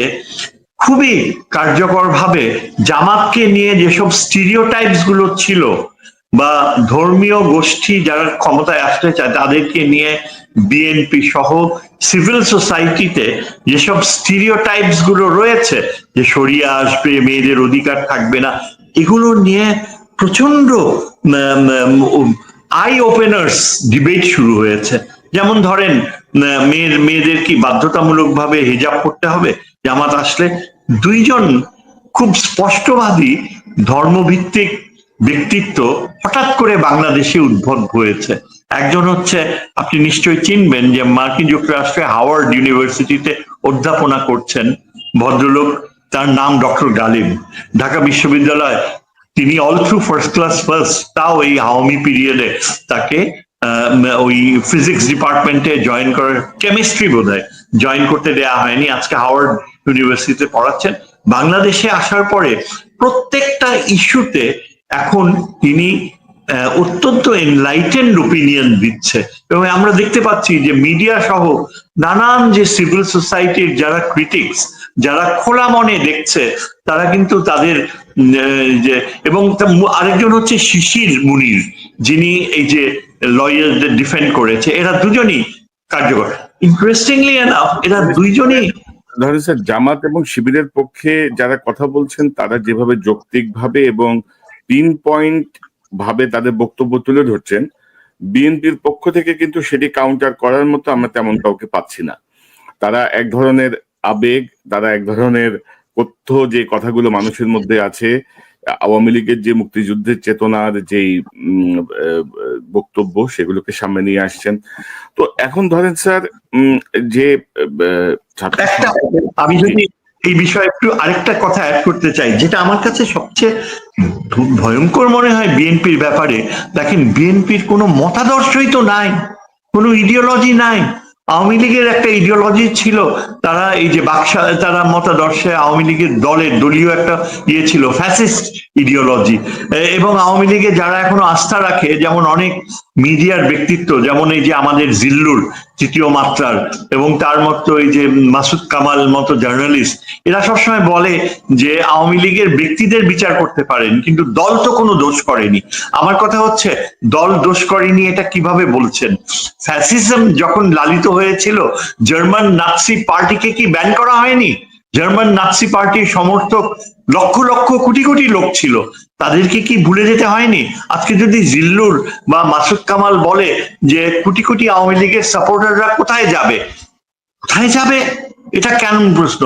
খুবই কার্যকর ভাবে জামাতকে নিয়ে যেসব স্টিরিওটাইপস গুলো ছিল, বা ধর্মীয় গোষ্ঠী যারা ক্ষমতায় আসতে চায় তাদেরকে নিয়ে বিএনপি সহ সিভিল সোসাইটিতে যেসব স্টিরিওটাইপস গুলো রয়েছে, যে শরিয়া আসবে, মেয়েদের অধিকার থাকবে না, এগুলো নিয়ে প্রচন্ড আই ওপেনার্স ডিবেট শুরু হয়েছে। যেমন ধরেন মেয়েদের কি বাধ্যতামূলকভাবে হিজাব করতে হবে জামাত আসলে? দুইজন খুব স্পষ্টবাদী ধর্মভিত্তিক ব্যক্তিত্ব হঠাৎ করে বাংলাদেশে উদ্ভব হয়েছে। একজন হচ্ছে, আপনি নিশ্চয়ই চিনবেন, যে মার্কিন যুক্তরাষ্ট্রে হাওয়ার্ড ইউনিভার্সিটিতে অধ্যাপনা করছেন ভদ্রলোক, তার নাম ডক্টর গালিব। ঢাকা বিশ্ববিদ্যালয় তিনি all through first class first, তাও এই আওয়ামী পিরিয়ডে তাকে ওই ফিজিক্স ডিপার্টমেন্টে জয়েন করার, কেমিস্ট্রি বোধহয় জয়েন করতে দেওয়া হয়নি, আজকে হাওয়ার্ড ইউনিভার্সিটিতে পড়াচ্ছেন। বাংলাদেশে আসার পরে প্রত্যেকটা ইস্যুতে এখন তিনি অত্যন্ত এনলাইটেন্ড ওপিনিয়ন দিচ্ছে, এবং আমরা দেখতে পাচ্ছি যে মিডিয়া সহ নানান যে সিভিল সোসাইটির যারা ক্রিটিক্স, যারা খোলা মনে দেখছে, তারা কিন্তু তাদের যে, এবং আরেকজন হচ্ছে শিশির মুনির, যিনি এই যে লয়ারদের ডিফেন্ড করেছে, এরা দুজনই কার্যকর। ইন্টারেস্টিংলি এনাফ এরা দুইজনই ধরেন স্যার, জামাত এবং শিবিরের পক্ষে যারা কথা বলছেন তারা যেভাবে যৌক্তিকভাবে এবং পিন পয়েন্ট ভাবে তাদের বক্তব্য তুলে ধরছেন, বিএনপির পক্ষ থেকে কিন্তু সেটি কাউন্টার করার মতো আমরা তেমন কাউকে পাচ্ছি না। তারা এক ধরনের আবেগ, তারা এক ধরনের তথ্য, যে কথাগুলো মানুষের মধ্যে আছে, আওয়ামী লীগের যে মুক্তিযুদ্ধের চেতনার যেই বক্তব্য, সেগুলোকে সামনে নিয়ে আসছেন। তো এখন ধরেন স্যার, যে আমি যদি এই বিষয়ে একটু আরেকটা কথা অ্যাড করতে চাই, যেটা আমার কাছে সবচেয়ে ভয়ঙ্কর মনে হয় বিএনপির ব্যাপারে। দেখেন, বিএনপির কোনো মতাদর্শই তো নাই, কোনো ইডিওলজি নাই। আওয়ামী লীগের একটা ইডিওলজি ছিল, তারা এই যে বাকশাল, তারা মতাদর্শে আওয়ামী লীগের দলীয় একটা ইয়ে ছিল, ফ্যাসিস্ট ইডিওলজি। এবং আওয়ামী লীগে যারা এখনো আস্থা রাখে, যেমন অনেক মিডিয়ার ব্যক্তিত্ব, যেমন এই যে আমাদের জিল্লুর তৃতীয় মাত্রার, এবং তার মতো এই যে মাসুদ কামাল মতো জার্নালিস্ট, এরা সবসময় বলে যে আওয়ামী লীগের ব্যক্তিদের বিচার করতে পারেন, কিন্তু দল তো কোনো দোষ করেনি। আমার কথা হচ্ছে, দল দোষ করেনি এটা কিভাবে বলছেন? ফ্যাসিজম যখন লালিত হয়েছিল, জার্মান নাৎসি পার্টিকে কি ব্যান করা হয়নি? জার্মান নাৎসি পার্টির সমর্থক লক্ষ লক্ষ কোটি কোটি লোক ছিল, তাদেরকে কি ভুলে যেতে হয়নি? আজকে যদি জিল্লুর বা মাসুদ কামাল বলে যে কোটি কোটি আওয়ামী লীগের সাপোর্টাররা কোথায় যাবে, কোথায় যাবে? এটা কেমন প্রশ্ন?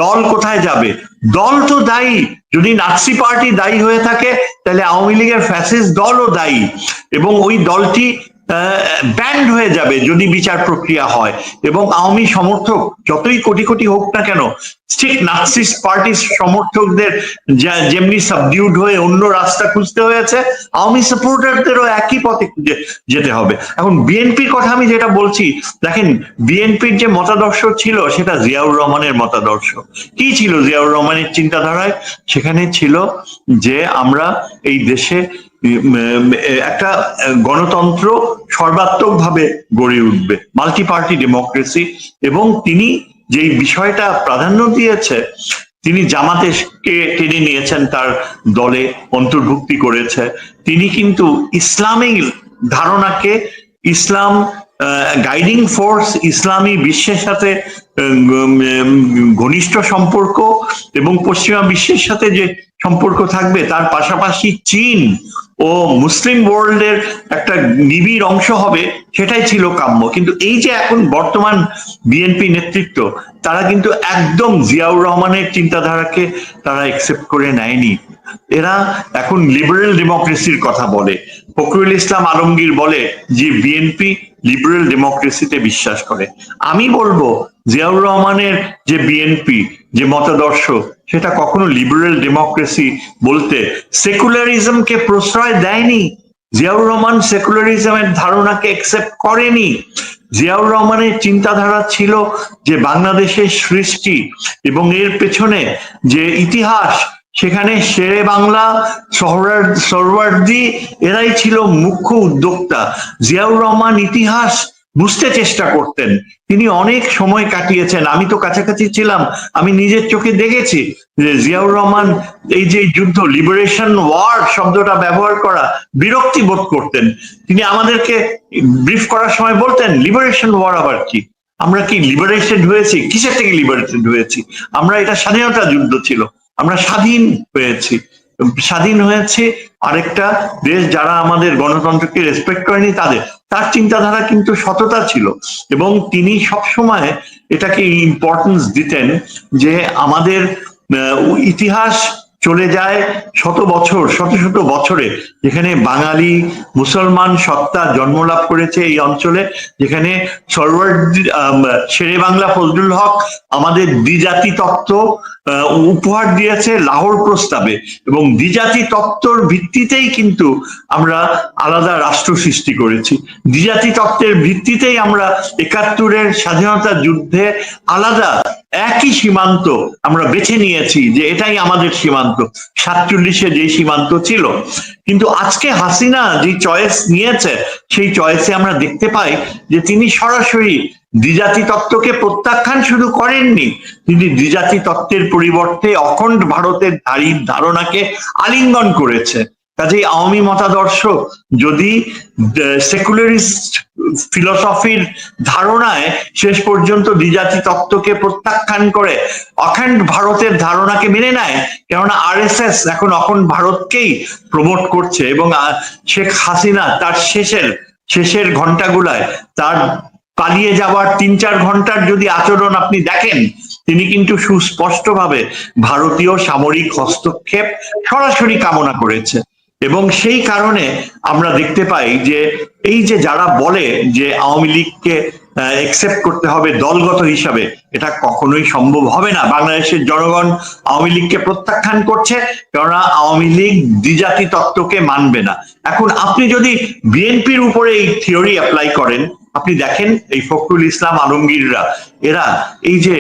দল কোথায় যাবে? দল তো দায়ী। যদি নাৎসি পার্টি দায়ী হয়ে থাকে, তাহলে আওয়ামী লীগের ফ্যাসিস্ট দলও দায়ী, এবং ওই দলটি ব্যান্ড হয়ে যাবে যদি বিচার প্রক্রিয়া হয়। এবং আওয়ামী সমর্থক যতই কোটি কোটি হোক না কেন, ঠিক নাৎসিস্ট পার্টির সমর্থকদের যেমনি সাবডিউড হয়ে অন্য রাস্তা খুঁজতে হয়েছে, আওয়ামী সাপোর্টারদেরও একই পথে খুঁজে যেতে হবে। এখন বিএনপির কথা আমি যেটা বলছি, দেখেন, বিএনপির যে মতাদর্শ ছিল সেটা জিয়াউর রহমানের মতাদর্শ। কি ছিল জিয়াউর রহমানের চিন্তাধারায়? সেখানে ছিল যে আমরা এই দেশে একটা গণতন্ত্র সর্বাত্মকভাবে গড়ে উঠবে, মাল্টি পার্টি ডেমোক্রেসি। এবং তিনি যেই বিষয়টা প্রাধান্য দিয়েছে, তিনি জামাতকে টেনে নিয়েছেন, তার দলে অন্তর্ভুক্তি করেছে। তিনি কিন্তু ইসলামিক ধারণাকে, ইসলাম গাইডিং ফোর্স, ইসলামী বিশ্বের সাথে ঘনিষ্ঠ সম্পর্ক এবং পশ্চিমা বিশ্বের সাথে যে সম্পর্ক থাকবে, তার পাশাপাশি চীন ও মুসলিম ওয়ার্ল্ডের একটা নিবিড় অংশ হবে, সেটাই ছিল কাম্য। কিন্তু এই যে এখন বর্তমান বিএনপি নেতৃত্ব, তারা কিন্তু একদম জিয়াউর রহমানের চিন্তাধারাকে তারা একসেপ্ট করে নেয়নি। এরা এখন লিবারেল ডেমোক্রেসির কথা বলে। ফখরুল ইসলাম আলমগীর বলে যে বিএনপি লিবারেল ডেমোক্রেসিতে বিশ্বাস করে। আমি বলবো, জিয়াউর রহমানের যে বিএনপি যে মতাদর্শ, সেটা কখনো লিবারেল ডেমোক্রেসি বলতে সেকুলারিজমকে প্রশ্রয় দেয়নি। জিয়াউর রহমান সেকুলারিজমের ধারণাকে একসেপ্ট করেনি। জিয়াউর রহমানের চিন্তাধারা ছিল যে বাংলাদেশের সৃষ্টি এবং এর পেছনে যে ইতিহাস, সেখানে শেরে বাংলা, সোহরাওয়ার্দী এরাই ছিল মুখ্য উদ্যোক্তা। জিয়াউর রহমান ইতিহাস বুঝতে চেষ্টা করতেন, তিনি অনেক সময় কাটিয়েছেন। আমি তো কাছাকাছি ছিলাম, আমি নিজের চোখে দেখেছি যে জিয়াউর রহমান এই যে যুদ্ধ, লিবারেশন ওয়ার শব্দটা ব্যবহার করা বিরক্তি বোধ করতেন। তিনি আমাদেরকে ব্রিফ করার সময় বলতেন, লিবারেশন ওয়ার আবার কি? আমরা কি লিবারেটেড হয়েছি? কিসের থেকে লিবারেটেড হয়েছি? আমরা, এটা স্বাধীনতা যুদ্ধ ছিল, আমরা স্বাধীন হয়েছি। স্বাধীন হয়েছে আরেকটা দেশ যারা আমাদের গণতন্ত্রকে রেসপেক্ট করেনি তার চিন্তাধারা কিন্তু সততা ছিল, এবং তিনি সবসময় এটাকে ইম্পর্টেন্স দিতেন যে আমাদের ইতিহাস চলে যায় শত শত বছরে, যেখানে বাঙালি মুসলমান সত্তা জন্মলাভ করেছে এই অঞ্চলে, যেখানে শেরে বাংলা ফজলুল হক আমাদের দ্বিজাতি তত্ত্ব উপহার দিয়েছে লাহোর প্রস্তাবে, এবং দ্বিজাতি তত্ত্বর ভিত্তিতেই কিন্তু আমরা আলাদা রাষ্ট্র সৃষ্টি করেছি। দ্বিজাতি তত্ত্বের ভিত্তিতেই আমরা ৭১-এর স্বাধীনতা যুদ্ধে আলাদা একই সীমান্ত আমরা বেছে নিয়েছি যে এটাই আমাদের সীমান্ত, ৪৭-এ যে সীমান্ত ছিল। কিন্তু আজকে হাসিনা যে চয়েস নিয়েছে সেই চয়েসে আমরা দেখতে পাই যে তিনি সরাসরি দ্বিজাতি তত্ত্বকে প্রত্যাখ্যান শুধু করেননি, তিনি দ্বিজাতি তত্ত্বের পরিবর্তে অখণ্ড ভারতের ধারণাকে আলিঙ্গন করেছে। কাজেই আওয়ামী মতাদর্শ যদি সেকুলারিস্ট ফিলসফির ধারণায় শেষ পর্যন্ত দ্বিজাতি তত্ত্বকে প্রত্যাখ্যান করে অখণ্ড ভারতের ধারণাকে মেনে নেয়, কেননা আরএসএস এখন অখণ্ড ভারতকেই প্রমোট করছে, এবং শেখ হাসিনা তার শেষের ঘন্টাগুলায় তার পালিয়ে যাওয়ার ৩-৪ ঘন্টার যদি আচরণ আপনি দেখেন, তিনি কিন্তু সুস্পষ্টভাবে ভারতীয় সামরিক হস্তক্ষেপ সরাসরি কামনা করেছে। এবং সেই কারণে আমরা দেখতে পাই যে এই যে যারা বলে যে আওয়ামী লীগকে একসেপ্ট করতে হবে দলগত হিসাবে, এটা কখনোই সম্ভব হবে না। বাংলাদেশের জনগণ আওয়ামী লীগকে প্রত্যাখ্যান করছে, কেননা আওয়ামী লীগ দ্বিজাতি তত্ত্বকে মানবে না। এখন আপনি যদি বিএনপির উপরে এই থিওরি অ্যাপ্লাই করেন, আপনি দেখেন এই ফখরুল ইসলাম আলমগীররা, এরা এই যে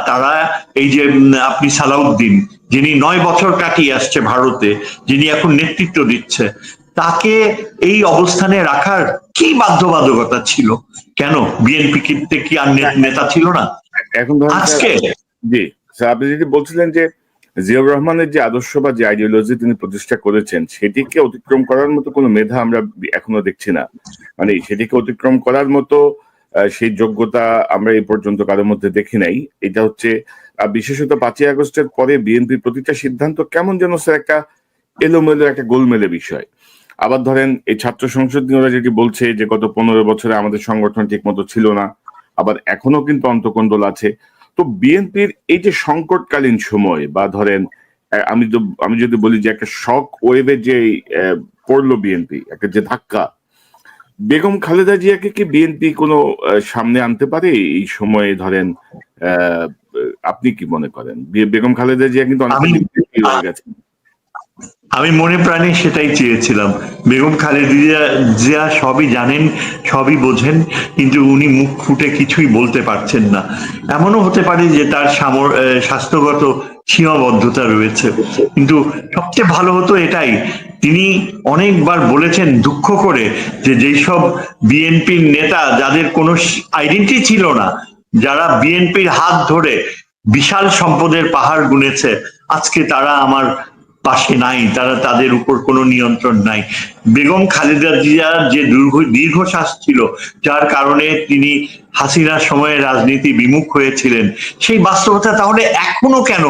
তারা এই যে আপনি সালাউদ্দিন, যিনি 9 বছর কাটিয়ে আসছে ভারতে, যিনি এখন নেতৃত্ব দিচ্ছে, তাকে এই অবস্থানে রাখার কি বাধ্যবাধকতা ছিল? কেন বিএনপি কি আর নেতা ছিল না? এখন আজকে জি আপনি যেটি বলছিলেন যে জিয়াউর রহমানের যে আদর্শ বা যে আইডিওলজি তিনি প্রতিষ্ঠা করেছেন, সেটিকে অতিক্রম করার মতো কোনো মেধা আমরা এখনো দেখছি না। মানে সেটিকে অতিক্রম করার মতো সেই যোগ্যতা আমরা এই পর্যন্ত কারোর মধ্যে দেখি নাই। এটা হচ্ছে বিশেষত 5ই আগস্টের পরে বিএনপির প্রতিটা সিদ্ধান্ত কেমন যেন স্যার একটা এলোমেলো, একটা গোলমেলে বিষয়। আবার ধরেন এই ছাত্র সংসদ নিয়ে ওরা যেটি বলছে যে গত 15 বছরে আমাদের সংগঠন ঠিক মতো ছিল না, আবার এখনো কিন্তু অন্তকন্দল আছে। তো বিএনপির এই যে সংকটকালীন সময়, বা ধরেন আমি যদি বলি যে একটা শক ওয়েভে যে পড়লো বিএনপি, একটা যে ধাক্কা, বেগম খালেদা জিয়াকে কি বিএনপি কোনো সামনে আনতে পারে এই সময়ে? ধরেন আপনি কি মনে করেন? বেগম খালেদা জিয়া কিন্তু অনেক হয়ে গেছে। আমি মনে প্রাণে সেটাই চেয়েছিলাম। বেগম খালেদা জিয়া সবই জানেন, সবই বোঝেন, কিন্তু উনি মুখ ফুটে কিছুই বলতে পারছেন না। এমনও হতে পারে যে তার স্বাস্থ্যগত সীমাবদ্ধতা রয়েছে, কিন্তু সবচেয়ে ভালো হতো এটাই, তিনি অনেকবার বলেছেন দুঃখ করে যে যেসব বিএনপির নেতা যাদের কোনো আইডেন্টিটি ছিল না, যারা বিএনপির হাত ধরে বিশাল সম্পদের পাহাড় গুনেছে, আজকে তারা আমার পাশে নাই, তাদের উপর কোনো নিয়ন্ত্রণ নাই। বেগম খালেদা জিয়ার যে দীর্ঘশ্বাস ছিল, যার কারণে তিনি হাসিনার সময়ে রাজনীতি বিমুখ হয়েছিলেন, সেই বাস্তবতা তাহলে এখনো কেন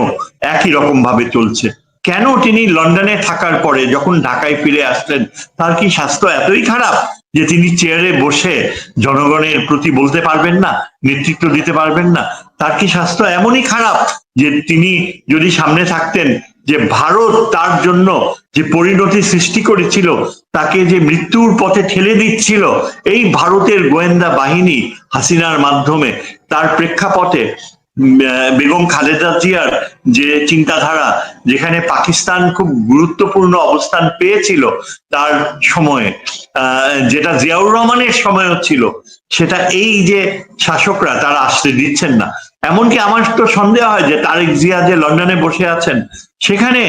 একই রকম ভাবে চলছে? কেন তিনি লন্ডনে থাকার পরে যখন ঢাকায় ফিরে আসলেন, তার কি স্বাস্থ্য এতই খারাপ যে তিনি চেয়ারে বসে জনগণের প্রতি বলতে পারবেন না, নেতৃত্ব দিতে পারবেন না? তার কি স্বাস্থ্য এমনই খারাপ যে তিনি যদি সামনে থাকতেন, যে ভারত তার জন্য যে পরিণতি সৃষ্টি করেছিল, তাকে যে মৃত্যুর পথে ঠেলে দিচ্ছিল, এই ভারতের গোয়েন্দা বাহিনী হাসিনার মাধ্যমে, তার প্রেক্ষাপটে বেগম খালেদা জিয়ার যে চিন্তাধারা, যেখানে পাকিস্তান খুব গুরুত্বপূর্ণ অবস্থান পেয়েছিল তার সময়ে, যেটা জিয়াউর রহমানের সময়ও ছিল, সেটা এই যে শাসকরা তারা আসতে দিচ্ছেন না। এমনকি আমার তো সন্দেহ হয় যে তারেক জিয়া যে লন্ডনে বসে আছেন, সেখানে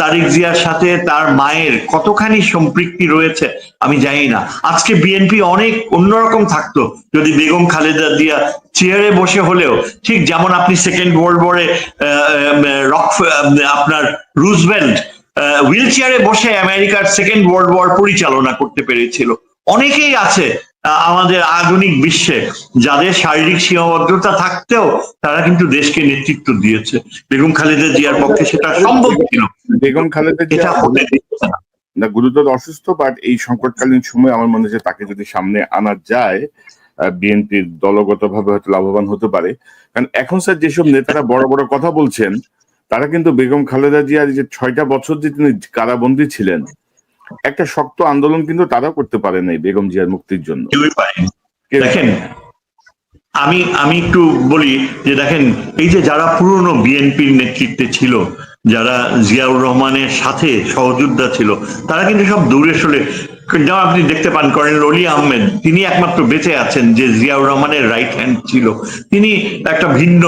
তারেক জিয়ার সাথে তার মায়ের কতখানি সম্পৃক্তি রয়েছে আমি জানি না। আজকে বিএনপি অনেক অন্যরকম থাকতো যদি বেগম খালেদা জিয়া চেয়ারে বসে হলেও, ঠিক যেমন আপনি সেকেন্ড ওয়ার্ল্ড ওয়ারে আপনার রুজভেল্ট হুইল চেয়ারে বসে আমেরিকার সেকেন্ড ওয়ার্ল্ড ওয়ার পরিচালনা করতে পেরেছিল। অনেকেই আছে আমাদের আধুনিক বিশ্বে যাদের শারীরিক সীমাবদ্ধতা থাকতেও তারা কিন্তু দেশকে নেতৃত্ব দিয়েছে। বেগম খালেদা জিয়ার পক্ষে সেটা সম্ভব ছিল, বেগম খালেদা এটা জিয়া হতে দিচ্ছে না। না গুরুতর অসুস্থ, বাট এই সংকটকালীন সময় আমার মনে হয় যে তাকে যদি সামনে আনা যায়, বিএনপির দলগতভাবে হয়তো লাভবান হতে পারে। কারণ এখন স্যার যেসব নেতারা বড় বড় কথা বলছেন, তারা কিন্তু বেগম খালেদা জিয়ার যে 6টা বছর যে তিনি কারাবন্দী ছিলেন, একটা শক্ত আন্দোলন কিন্তু তারা করতে পারে নাই বেগম জিয়ার মুক্তির জন্য। কেউই পারেনি। দেখেন, আমি একটু বলি যে দেখেন, এই যে যারা পুরনো বিএনপির নেতৃত্বে ছিল, যারা জিয়াউর রহমানের সাথে সহযোদ্ধা ছিল, তারা কিন্তু সব দূরে সরে, যেমন আপনি দেখতে পান কর্নেল অলি আহমেদ, তিনি একমাত্র বেঁচে আছেন যে জিয়াউর রহমানের রাইট হ্যান্ড ছিল। তিনি একটা ভিন্ন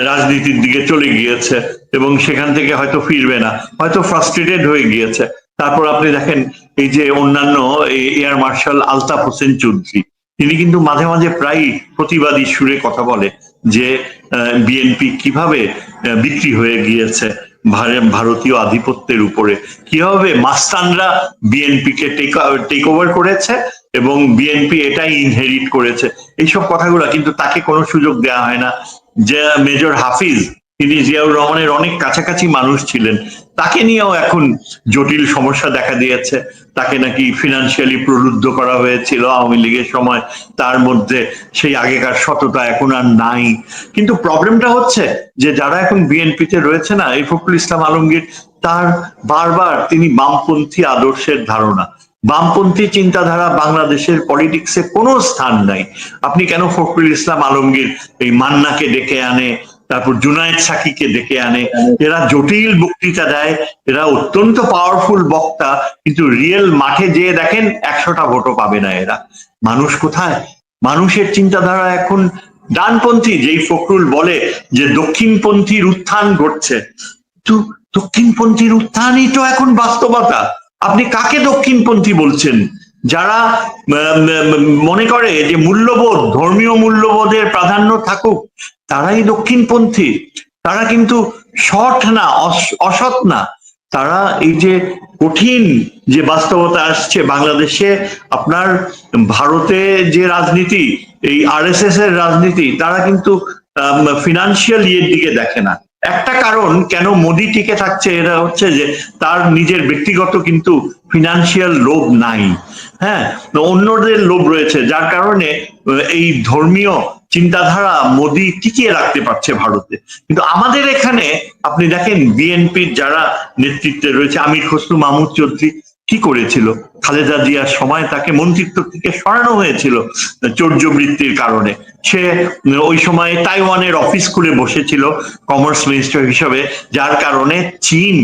রাজনীতির দিকে চলে গিয়েছে এবং সেখান থেকে হয়তো ফিরবে না, হয়তো ফ্রাস্ট্রেটেড হয়ে গিয়েছে। তারপর আপনি দেখেন এই যে অন্যান্য এয়ার মার্শাল আলতাফ হোসেন চৌধুরী, তিনি কিন্তু মাঝে মাঝে প্রায় প্রতিবাদী সুরে কথা বলে যে বিএনপি কিভাবে বিক্রি হয়ে গিয়েছে ভারতীয় আধিপত্যের উপরে, কিভাবে মাস্তানরা বিএনপি কে টেক ওভার করেছে এবং বিএনপি এটাই ইনহেরিট করেছে। এইসব কথাগুলো কিন্তু তাকে কোনো সুযোগ দেওয়া হয় না। যে মেজর হাফিজ, তিনি জিয়াউর রহমানের অনেক কাছাকাছি মানুষ ছিলেন, তাকে নিয়েও এখন জটিল সমস্যা দেখা দিয়েছে। তাকে নাকি ফিনান্সিয়ালি প্রলুব্ধ করা হয়েছিল আওয়ামী লীগের সময়, তার মধ্যে সেই আগেকার সততা এখন আর নাই। কিন্তু প্রবলেমটা হচ্ছে যে যারা এখন বিএনপিতে রয়েছে না, এই ফখরুল ইসলাম আলমগীর, তার বারবার তিনি বামপন্থী আদর্শের ধারণা, বামপন্থী চিন্তাধারা বাংলাদেশের পলিটিক্সে কোনো স্থান নাই। আপনি কেন ফখরুল ইসলাম আলমগীর এই মান্নাকে ডেকে আনে, তারপর জুনায়েদ সাকিকে ডেকে আনে, এরা জটিল বক্তৃতা দেয়, এরা অত্যন্ত পাওয়ারফুল বক্তা, কিন্তু রিয়েল মাঠে যেয়ে দেখেন 100টা ভোটও পাবে না এরা। মানুষ কোথায়? মানুষের চিন্তাধারা এখন ডানপন্থী। যেই ফখরুল বলে যে দক্ষিণপন্থীর উত্থান ঘটছে, তো দক্ষিণপন্থীর উত্থানই তো এখন বাস্তবতা। আপনি কাকে দক্ষিণপন্থী বলছেন? যারা মনে করে যে মূল্যবোধ, ধর্মীয় মূল্যবোধের প্রাধান্য থাকুক, তারাই দক্ষিণপন্থী। তারা কিন্তু সৎ না, অসৎ না। তারা এই যে কঠিন যে বাস্তবতা আসছে বাংলাদেশে, আপনার ভারতে যে রাজনীতি, এই আরএসএস এর রাজনীতি, তারা কিন্তু ফিনান্সিয়াল ইয়ের দিকে দেখে না। একটা কারণ কেন মোদি টিকে থাকছে, এটা হচ্ছে যে তার নিজের ব্যক্তিগত কিন্তু ফিনান্সিয়াল লোভ নাই। হ্যাঁ, অন্যদের লোভ রয়েছে, যার কারণে এই ধর্মীয় চিন্তাধারা মোদি টিকিয়ে রাখতে পারছে ভারতে। কিন্তু আমাদের এখানে আপনি দেখেন বিএনপির যারা নেতৃত্বে রয়েছে, আমির খসরু মাহমুদ চৌধুরী কি করেছিল? খালেদা জিয়ার সময় তাকে মন্ত্রিত্ব থেকে সরানো হয়েছিল চৌর্যবৃত্তির কারণে। সে ওই সময় তাইওয়ানের অফিস খুলে বসেছিল কমার্স মিনিস্টার হিসেবে, যার কারণে চীন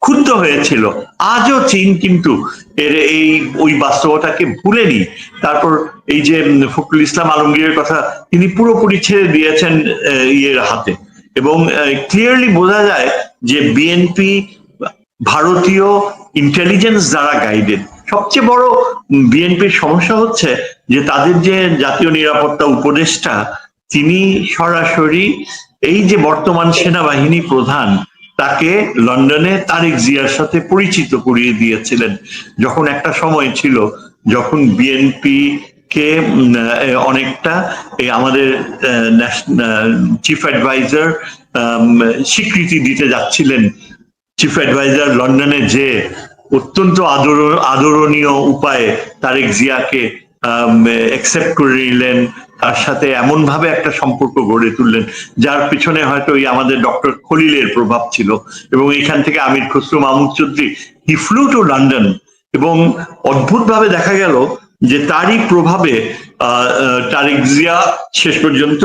ক্ষুব্ধ হয়েছিল। আজও চীন কিন্তু এই ওই বাস্তবতাকে ভুলেনি। তারপর এই যে ফখরুল ইসলাম আলমগীরের কথা, তিনি পুরোপুরি ছেড়ে দিয়েছেন ইয়ের হাতে, এবং ক্লিয়ারলি বোঝা যায় যে বিএনপি ভারতীয় ইন্টেলিজেন্স দ্বারা গাইডেড। সবচেয়ে বড় বিএনপির সমস্যা হচ্ছে যে তাদের যে জাতীয় নিরাপত্তা উপদেষ্টা, তিনি সরাসরি এই যে বর্তমান সেনাবাহিনী প্রধান, তাকে লন্ডনে তারেক জিয়ার সাথে পরিচিত করিয়ে দিয়েছিলেন। যখন একটা সময় ছিল যখন বিএনপি কে অনেকটা আমাদের চিফ অ্যাডভাইজার স্বীকৃতি দিতে যাচ্ছিলেন, চিফ অ্যাডভাইজার লন্ডনে যে অত্যন্ত আদরণীয় উপায়ে তারেক জিয়াকে অ্যাকসেপ্ট করে নিলেন, তার সাথে এমন ভাবে একটা সম্পর্ক গড়ে তুললেন যার পিছনে হয়তো এই আমাদের ডক্টর খলিলের প্রভাব ছিল। এবং এখান থেকে আমির খসরু মাহমুদ চৌধুরী হি ফ্লু টু লন্ডন, এবং অদ্ভুত ভাবে দেখা গেল যে তারই প্রভাবে তারেক জিয়া শেষ পর্যন্ত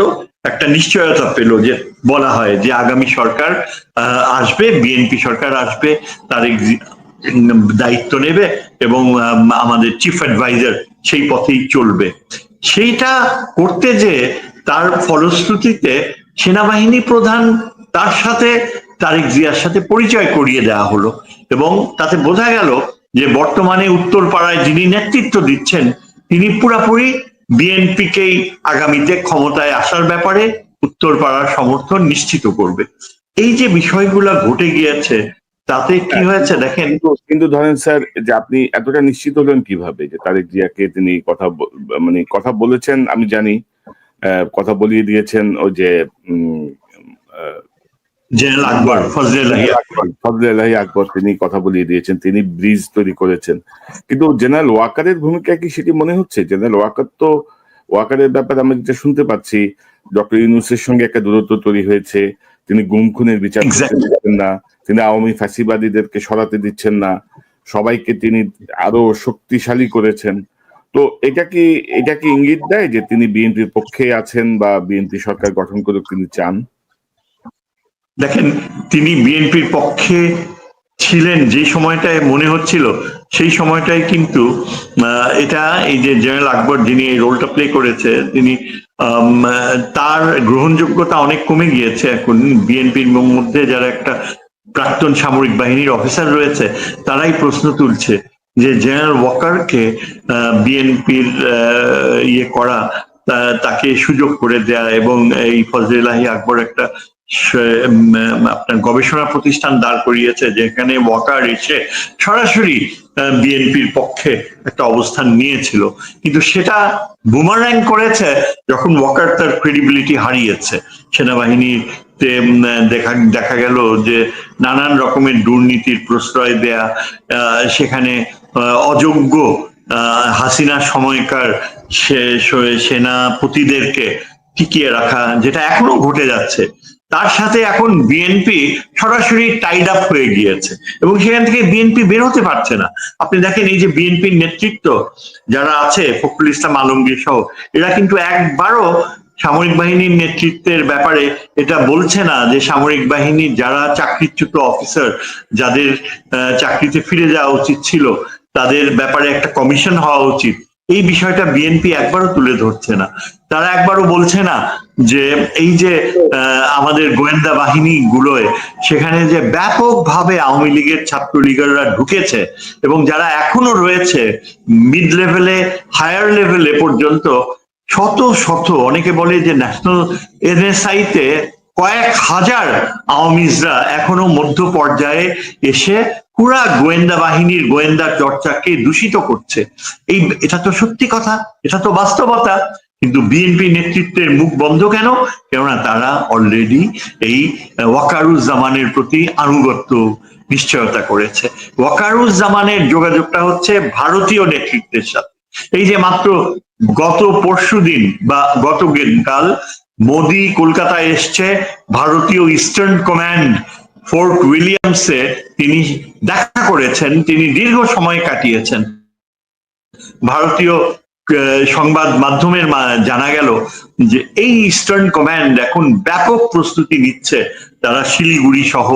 একটা নিশ্চয়তা পেল, যে বলা হয় যে আগামী সরকার আসবে, বিএনপি সরকার আসবে, তারেক দায়িত্ব নেবে এবং আমাদের চিফ অ্যাডভাইজার সেই পথেই চলবে। সেইটা করতে যে তার ফলশ্রুতিতে সেনাবাহিনী প্রধান তার সাথে তারেক জিয়ার সাথে পরিচয় করিয়ে দেওয়া হলো, এবং তাতে বোঝা গেল যে বর্তমানে উত্তরপাড়ায় যিনি নেতৃত্ব দিচ্ছেন, তিনি পুরাপুরি বিএনপিকেই আগামীতে ক্ষমতায় আসার ব্যাপারে উত্তরপাড়ার সমর্থন নিশ্চিত করবে। এই যে বিষয়গুলো ঘটে গিয়েছে, তাতে কি হয়েছে দেখেন। কিন্তু ধরেন স্যার, যে আপনি এতটা নিশ্চিত হলেন কিভাবে যে তারেক জিয়াকে তিনি মানে কথা বলেছেন? আমি জানি কথা বলিয়ে দিয়েছেন ওই যে জেনারেল আকবর, ফজলে আকবর, তিনি কথা বলিয়ে দিয়েছেন, তিনি ব্রিজ তৈরি করেছেন। কিন্তু জেনারেল ওয়াকারের ভূমিকা কি সেটি মনে হচ্ছে? জেনারেল ওয়াকারের ব্যাপারে আমরা যেটা শুনতে পাচ্ছি, ডক্টর ইউনূসের সঙ্গে একটা দূরত্ব তৈরি হয়েছে, তিনি গুম খুনের বিচার করতে দিচ্ছেন না, তিনি আওয়ামী ফ্যাসিবাদীদেরকে সরাতে দিচ্ছেন না, সবাইকে তিনি আরো শক্তিশালী করেছেন। তো এটা কি ইঙ্গিত দেয় যে তিনি বিএনপির পক্ষে আছেন বা বিএনপি সরকার গঠন করুক তিনি চান? দেখেন, তিনি বিএনপির পক্ষে ছিলেন যে সময়টায় মনে হচ্ছিল, সেই সময়টাই কিন্তু এটা এই যে জেনারেল আকবর যিনি এই রোলটা প্লে করেছে, তিনি তার গ্রহণযোগ্যতা অনেক কমে গিয়েছে এখন। বিএনপির মধ্যে যারা একটা প্রাক্তন সামরিক বাহিনীর অফিসার রয়েছে, তারাই প্রশ্ন তুলছে যে জেনারেল ওয়াকারকে বিএনপির ইয়ে করা, তাকে সুযোগ করে দেয়া, এবং এই ফজলে আকবর একটা আপনার গবেষণা প্রতিষ্ঠান দাঁড় করিয়েছে যেখানে ওয়াকার এসে সরাসরি বিএনপির পক্ষে একটা অবস্থান নিয়েছিল, কিন্তু সেটা বুমারাং করেছে যখন ওয়াকার তার ক্রেডিবিলিটি হারিয়েছে। সেনাবাহিনীতে দেখা গেল যে নানান রকমের দুর্নীতির প্রশ্রয় দেয়া, সেখানে অযোগ্য হাসিনা সময়কার সেনাপতিদেরকে টিকিয়ে রাখা, যেটা এখনো ঘটে যাচ্ছে। তার সাথে এখন বিএনপি সরাসরি টাইড আপ হয়ে গিয়েছে এবং সেখান থেকে বিএনপি বের হতে পারছে না। আপনি দেখেন, এই যে বিএনপির নেতৃত্ব যারা আছে, ফখরুল ইসলাম আলমগীর সহ, এরা কিন্তু একবারও সামরিক বাহিনীর নেতৃত্বের ব্যাপারে এটা বলছে না যে সামরিক বাহিনীর যারা চাকরিচ্যুত অফিসার, যাদের চাকরিতে ফিরে যাওয়া উচিত ছিল, তাদের ব্যাপারে একটা কমিশন হওয়া উচিত। এই বিষয়টা বিএনপি একবারও তুলে ধরছে না। তারা একবারও বলছে না যে এই যে আমাদের গোয়েন্দা বাহিনী গুলোয় সেখানে যে ব্যাপকভাবে আওয়ামী লীগের ছাত্রলীগেরা ঢুকেছে এবং যারা এখনো রয়েছে মিড লেভেলে, হায়ার লেভেলে পর্যন্ত, শত শত, অনেকে বলে যে ন্যাশনাল এনএসআই তে কয়েক হাজার আওয়ামীরা এখনো মধ্য পর্যায়ে এসে পুরা গোয়েন্দা বাহিনীর গোয়েন্দা চর্চাকে দূষিত করছে। এটা তো সত্যি কথা, এটা তো বাস্তবতা। কিন্তু বিএনপি নেতৃত্বের মুখ বন্ধ কেন? কেননা তারা অলরেডি এই ওয়াকারুজ্জামানের প্রতি আনুগত্য নিশ্চয়তা করেছে। ওয়াকারুজ্জামানের যোগাযোগটা হচ্ছে ভারতীয় নেতৃত্বের সাথে। এই যে মাত্র গত পরশুদিন বা কাল মোদি কলকাতায় এসছে, ভারতীয় ইস্টার্ন কমান্ড ফোর্ট উইলিয়ামসে তিনি দেখা করেছেন, তিনি দীর্ঘ সময় কাটিয়েছেন। ভারতীয় সংবাদ মাধ্যমের জানা গেল যে এই ইস্টার্ন কমান্ড এখন ব্যাপক প্রস্তুতি নিচ্ছে। তারা শিলিগুড়ি সহ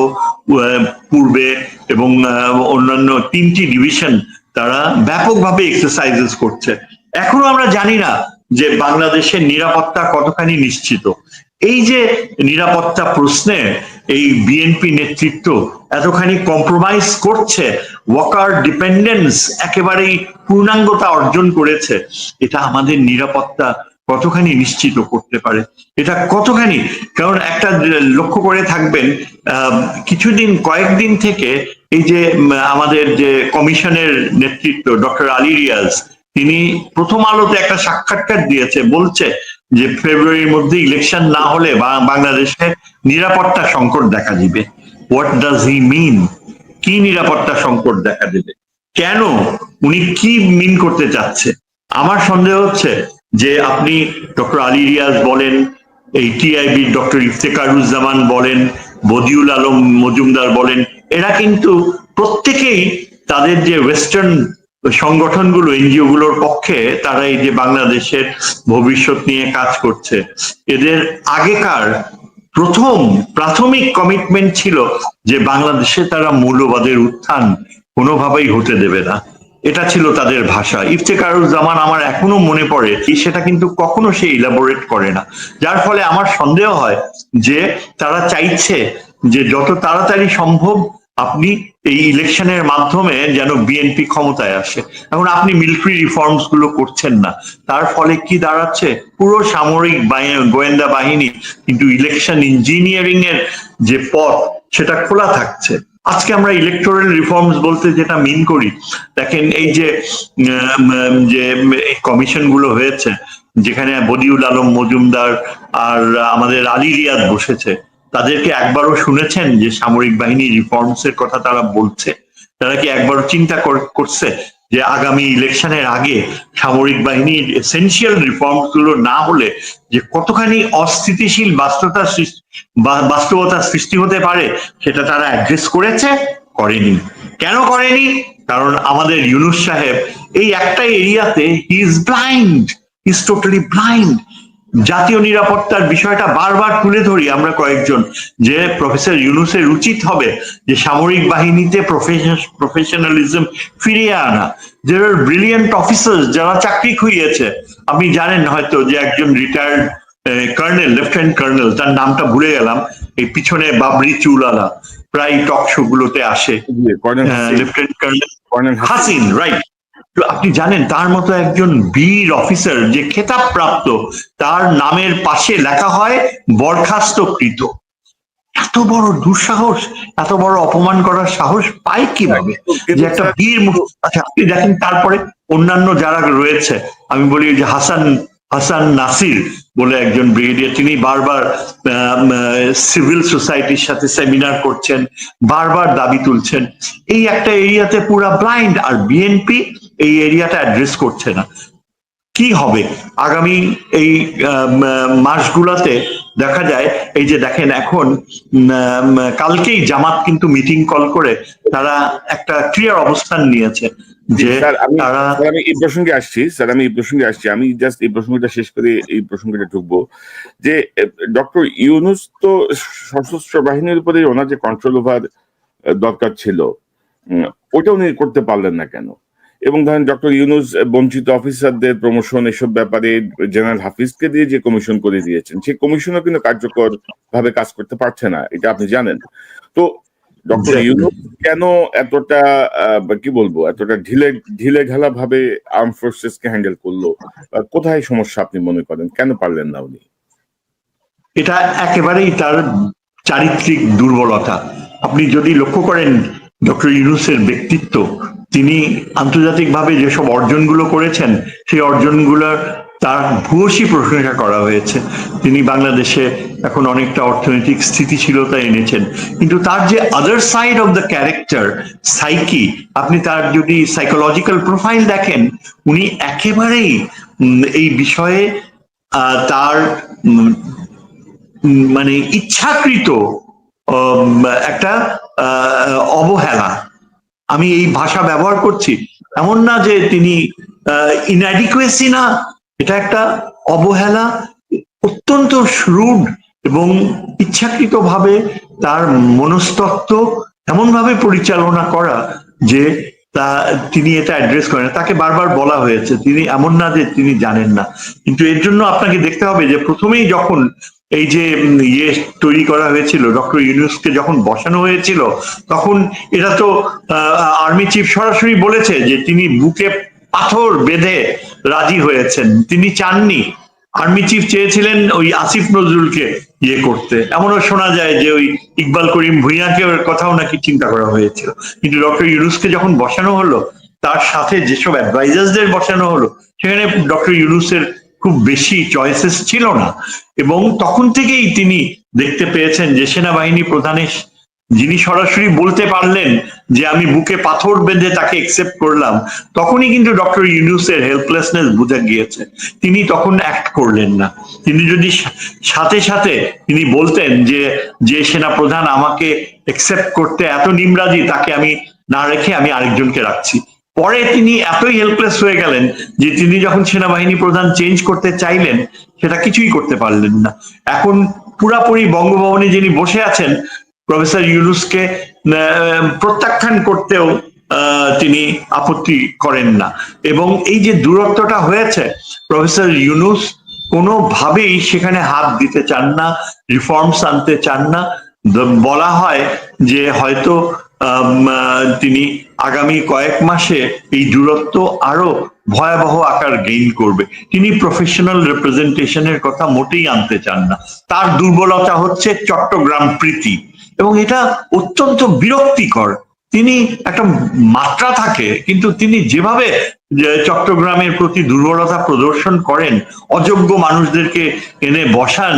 পূর্বে এবং অন্যান্য 3টি ডিভিশন তারা ব্যাপকভাবে এক্সারসাইজেস করছে। এখনো আমরা জানি না যে বাংলাদেশের নিরাপত্তা কতখানি নিশ্চিত। এই যে নিরাপত্তা প্রশ্নে এই বিএনপি নেতৃত্ব এতখানি কম্প্রোমাইজ করছে, ওয়াকার ডিপেন্ডেন্স একেবারেই পূর্ণাঙ্গতা অর্জন করেছে, এটা আমাদের নিরাপত্তা কতখানি নিশ্চিত করতে পারে, এটা কতখানি। কারণ একটা লক্ষ্য করে থাকবেন, কয়েকদিন থেকে এই যে আমাদের যে কমিশনের নেতৃত্ব ডক্টর আলী রিয়াজ, তিনি প্রথম আলোতে একটা সাক্ষাৎকার দিয়েছে, বলছে যে ফেব্রুয়ারির মধ্যে ইলেকশন না হলে বাংলাদেশে নিরাপত্তা সংকট দেখা দিবে। হোয়াট ডাজ হি মিন? কি নিরাপত্তা সংকট দেখা দেবে? কেন? উনি কি মিন করতে চাচ্ছে? আমার সন্দেহ হচ্ছে যে আপনি ডক্টর আলী রিয়াজ বলেন, এই টিআইবির ডক্টর ইফতেখারুজ্জামান বলেন, বদিউল আলম মজুমদার বলেন, এরা কিন্তু প্রত্যেকেই তাদের যে ওয়েস্টার্ন সংগঠনগুলো, এনজিও গুলোর পক্ষে তারা এই যে বাংলাদেশের ভবিষ্যৎ নিয়ে কাজ করছে। এদের আগেকার প্রাথমিক কমিটমেন্ট ছিল যে বাংলাদেশে তারা মৌলবাদের উত্থান কোনোভাবেই হতে দেবে না, এটা ছিল তাদের ভাষা। ইফতেখারুজ্জামান আমার এখনো মনে পড়ে, সেটা কিন্তু কখনো সে ইলাবোরেট করে না, যার ফলে আমার সন্দেহ হয় যে তারা চাইছে যে যত তাড়াতাড়ি সম্ভব আপনি এই ইলেকশনের মাধ্যমে যেন বিএনপি ক্ষমতায় আসে। এখন আপনি মিলিটারি রিফর্মস গুলো করছেন না, তার ফলে কি দাঁড়াচ্ছে? পুরো সামরিক গোয়েন্দা বাহিনী কিন্তু ইলেকশন ইঞ্জিনিয়ারিং এর যে পথ, সেটা খোলা থাকছে। আজকে আমরা ইলেকটোরাল রিফর্মস বলতে যেটা মিন করি, দেখেন এই যে কমিশন গুলো হয়েছে, যেখানে বদিউল আলম মজুমদার আর আমাদের আলী রিয়াদ বসেছে, তাদেরকে একবারও শুনেছেন যে সামরিক বাহিনী রিফর্মস এর কথা তারা বলছে? তারা কি একবারও চিন্তা করছে যে আগামী ইলেকশনের আগে সামরিক বাহিনীর এসেনশিয়াল রিফর্মস গুলো না হলে যে কতখানি অস্থিতিশীল বাস্তবতা সৃষ্টি হতে পারে সেটা তারা অ্যাড্রেস করেছে? করেনি। কেন করেনি? কারণ আমাদের ইউনূস সাহেব এই একটা এরিয়াতে he is blind, he is totally blind. জাতীয় নিরাপত্তার বিষয়টা বারবার তুলে ধরি আমরা কয়েকজন, যে প্রফেসর ইউনূসের উচিত হবে যে সামরিক বাহিনীতে প্রফেশনালিজম ফিরিয়ে আনা। দেয়ার আর ব্রিলিয়েন্ট অফিসার্স যারা চাকরি খুইয়েছে, আপনি জানেন হয়তো যে একজন রিটায়ার্ড কর্নেল, লেফটেন্যান্ট কর্নেল, তার নামটা ভুলে গেলাম, এই পিছনে বাবরি চুলওয়ালা প্রায় টক শো গুলোতে আসে, লেফটেন্যান্ট কর্নেল হাসিন, রাইট। আপনি জানেন তার মতো একজন বীর অফিসার যে খেতাব প্রাপ্ত, তার নামের পাশে লেখা হয় বরখাস্তকৃত। এত বড় দুঃসাহস, এত বড় অপমান করার সাহস পায় কিভাবে যে একটা বীর? আচ্ছা, আপনি দেখেন তারপরে অন্যান্য যারা রয়েছে, আমি বলি যে হাসান নাসির বলে একজন ব্রিগেডিয়ার, তিনি বারবার সিভিল সোসাইটির সাথে সেমিনার করছেন, বারবার দাবি তুলছেন। এই একটা এরিয়াতে পুরা ব্লাইন্ড, আর বিএনপি এই এরিয়াটা অ্যাড্রেস করছে না। কি হবে আগামী এই মাসগুলোতে? দেখা যায় এই যে দেখেন এখন কালকেই জামাত কিন্তু মিটিং কল করে তারা একটা ক্লিয়ার অবস্থান নিয়েছে যে আমি এই প্রসঙ্গে আসছি, আমি জাস্ট এই প্রসঙ্গটা শেষ করে এই প্রসঙ্গটা ঢুকবো যে ডক্টর ইউনূস তো সশস্ত্র বাহিনীর উপরে ওনার যে কন্ট্রোল ওভার দরকার ছিল ওটা উনি করতে পারলেন না কেন? এবং ধরেন ডক্টর ইউনূস বঞ্চিত অফিসারদের প্রমোশন এসব ব্যাপারে জেনারেল হাফিজকে দিয়ে যে কমিশন করে দিয়েছেন, সেই কমিশনও কিন্তু কার্যকর ভাবে কাজ করতে পারছে না, এটা আপনি জানেন। তো ডক্টর ইউনূস কেন এতটা কি বলবো, এতটা ঢিলে ঢালা ভাবে আর্ম ফোর্সেস কে হ্যান্ডেল করলো? কোথায় সমস্যা আপনি মনে করেন, কেন পারলেন না উনি? এটা একেবারেই তার চারিত্রিক দুর্বলতা। আপনি যদি লক্ষ্য করেন ডক্টর ইউনূসের ব্যক্তিত্ব, তিনি আন্তর্জাতিকভাবে যেসব অর্জনগুলো করেছেন সেই অর্জনগুলোর তার ভূয়সী প্রশংসা করা হয়েছে। তিনি বাংলাদেশে এখন অনেকটা অর্থনৈতিক স্থিতিশীলতা এনেছেন, কিন্তু তার যে other side of the character, psyche, আপনি তার যদি সাইকোলজিক্যাল প্রোফাইল দেখেন, উনি একেবারেই এই বিষয়ে তার মানে ইচ্ছাকৃত একটা অবহেলা, আমি এই ভাষা ব্যবহার করছি, এমন না যে তিনি ইনঅ্যাডিকুয়েসি না, এটা একটা অবহেলা, অত্যন্ত শ্রুড এবং ইচ্ছাকৃত ভাবে তার মনস্তত্ত্ব এমন ভাবে পরিচালনা করা যে তিনি এটা অ্যাড্রেস করেন। তাকে বারবার বলা হয়েছে, তিনি এমন না যে তিনি জানেন না, কিন্তু এর জন্য আপনাকে দেখতে হবে যে প্রথমেই যখন এই যে তৈরি করা হয়েছিল, ডক্টর ইউনূসকে যখন বসানো হয়েছিল, তখন এটা তো আর্মি চিফ সরাসরি বলেছে যে তিনি বুকে পাথর বেঁধে রাজি হয়েছেন, তিনি চাননি। আর্মি চিফ চেয়েছিলেন ওই আসিফ নজরুলকে করতে, এমনও শোনা যায় যে ওই ইকবাল করিম ভুঁইয়াকে কথাও নাকি চিন্তা করা হয়েছিল। কিন্তু ডক্টর ইউনূসকে যখন বসানো হলো, তার সাথে যেসব অ্যাডভাইজার্সদের বসানো হলো, সেখানে ডক্টর ইউনূসের খুব বেশি চয়েসেস ছিল না। এবং তখন থেকেই তিনি দেখতে পেয়েছেন যে সেনাবাহিনী প্রধানের, যিনি সরাসরি বলতে পারলেন যে আমি বুকে পাথর বেঁধে তাকে একসেপ্ট করলাম, তখনই কিন্তু ডক্টর ইউনূসের হেল্পলেসনেস বুঝে গিয়েছে। তিনি তখন অ্যাক্ট করলেন না। তিনি যদি সাথে সাথে তিনি বলতেন যে যে সেনা প্রধান আমাকে একসেপ্ট করতে এত নিমরাজি, তাকে আমি না রেখে আমি আরেকজনকে রাখছি। পরে তিনি এতই হেল্পলেস হয়ে গেলেন যে তিনি যখন সেনাবাহিনী প্রধান চেঞ্জ করতে চাইলেন, সেটা কিছুই করতে পারলেন না। এখন পুরাপুরি বঙ্গভবনে যিনি বসে আছেন, প্রফেসর ইউনূসকে প্রত্যাখ্যান করতেও তিনি আপত্তি করেন না। এবং এই যে দূরত্বটা হয়েছে, প্রফেসর ইউনূস কোনোভাবেই সেখানে হাত দিতে চান না, রিফর্মস আনতে চান না। বলা হয় যে হয়তো তিনি আগামী কয়েক মাসে এই দূরত্ব আরো ভয়াবহ আকার গেইন করবে। তিনি প্রফেশনাল রিপ্রেজেন্টেশনের কথা মোটেই আনতে চান না। তার দুর্বলতা হচ্ছে চট্টগ্রাম প্রীতি। এবং এটা অত্যন্ত বিরক্তিকর। তিনি একটা মাত্রা থাকে, কিন্তু তিনি যেভাবে চট্টগ্রামের প্রতি দুর্বলতা প্রদর্শন করেন, অযোগ্য মানুষদেরকে এনে বসান,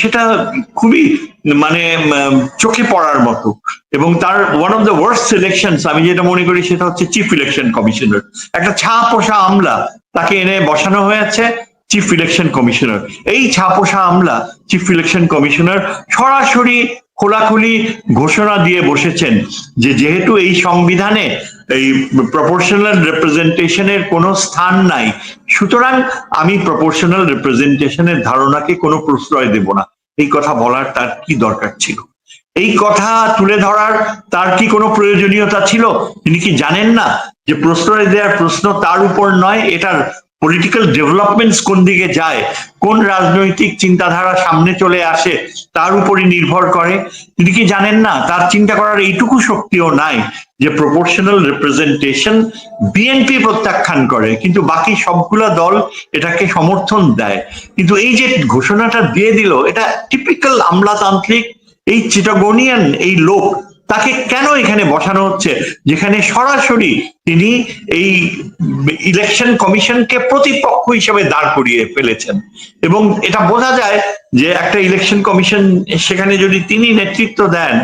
সেটা খুবই মানে চোখে পড়ার মতো। এবং তার one of the worst selection আমি যেটা মনে করি সেটা হচ্ছে চিফ ইলেকশন কমিশনার। একটা ছাপোষা আমলা তাকে এনে বসানো হয়েছে চিফ ইলেকশন কমিশনার। এই ছাপোষা আমলা চিফ ইলেকশন কমিশনার সরাসরি খোলাখুলি ঘোষণা দিয়ে বসেছেন যে যেহেতু এই সংবিধানে এই প্রপোর্শনাল রিপ্রেজেন্টেশনের কোনো স্থান নাই, সুতরাং আমি প্রপোর্শনাল রিপ্রেজেন্টেশনের ধারণাকে কোনো প্রশ্রয় দেব না। এই কথা বলার তার কি দরকার ছিল? এই কথা তুলে ধরার তার কি কোনো প্রয়োজনীয়তা ছিল? তিনি কি জানেন না যে প্রশ্রয় দেওয়ার প্রশ্ন তার উপর নয়, এটার পলিটিক্যাল ডেভেলপমেন্টস কোন দিকে যায়, কোন রাজনৈতিক চিন্তাধারা সামনে চলে আসে তার উপরই নির্ভর করে? তিনি কি জানেন না তার চিন্তা করার এইটুকু শক্তিও নাই যে প্রপোর্শনাল রিপ্রেজেন্টেশন বিএনপি প্রত্যাখ্যান করে কিন্তু বাকি সবগুলা দল এটাকে সমর্থন দেয়? কিন্তু এই যে ঘোষণাটা দিয়ে দিল, এটা টিপিক্যাল আমলাতান্ত্রিক এই চিটাগোনিয়ান এই লোক, তাকে কেন এখানে বসানো হচ্ছে যেখানে সরাসরি তিনি এই ইলেকশন কমিশনকে প্রতিপক্ষ হিসেবে দাঁড় করিয়ে ফেলেছেন? এবং এটা বোঝা যায় যে একটা ইলেকশন কমিশন সেখানে যদি তিনি নেতৃত্ব দেন,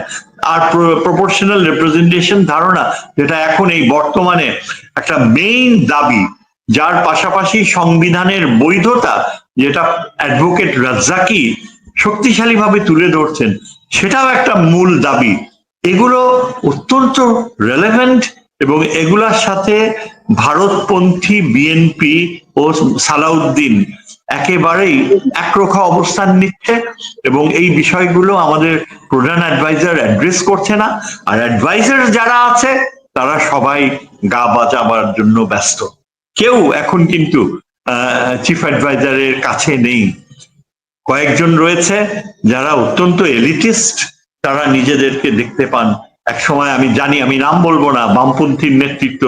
আর প্রপোর্শনাল রিপ্রেজেন্টেশন ধারণা যেটা এখন এই বর্তমানে একটা মেইন দাবি, যার পাশাপাশি সংবিধানের বৈধতা যেটা অ্যাডভোকেট রাজ্জাকি শক্তিশালী ভাবে তুলে ধরছেন, সেটাও একটা মূল দাবি। এগুলো অত্যন্ত রেলেভেন্ট এবং এগুলার সাথে ভারতপন্থী বিএনপি ও সালাউদ্দিন একেবারেই একরোখা অবস্থান নিচ্ছে এবং এই বিষয়গুলো আমাদের প্রধান অ্যাডভাইজার অ্যাড্রেস করছে না। আর অ্যাডভাইজার যারা আছে তারা সবাই গা বাঁচাবার জন্য ব্যস্ত। কেউ এখন কিন্তু চিফ অ্যাডভাইজারের কাছে নেই। কয়েকজন রয়েছে যারা অত্যন্ত এলিটিস্ট, তারা নিজেদেরকে দেখতে পান। একসময় আমি জানি, আমি নাম বলবো না, বামপন্থীর নেতৃত্ব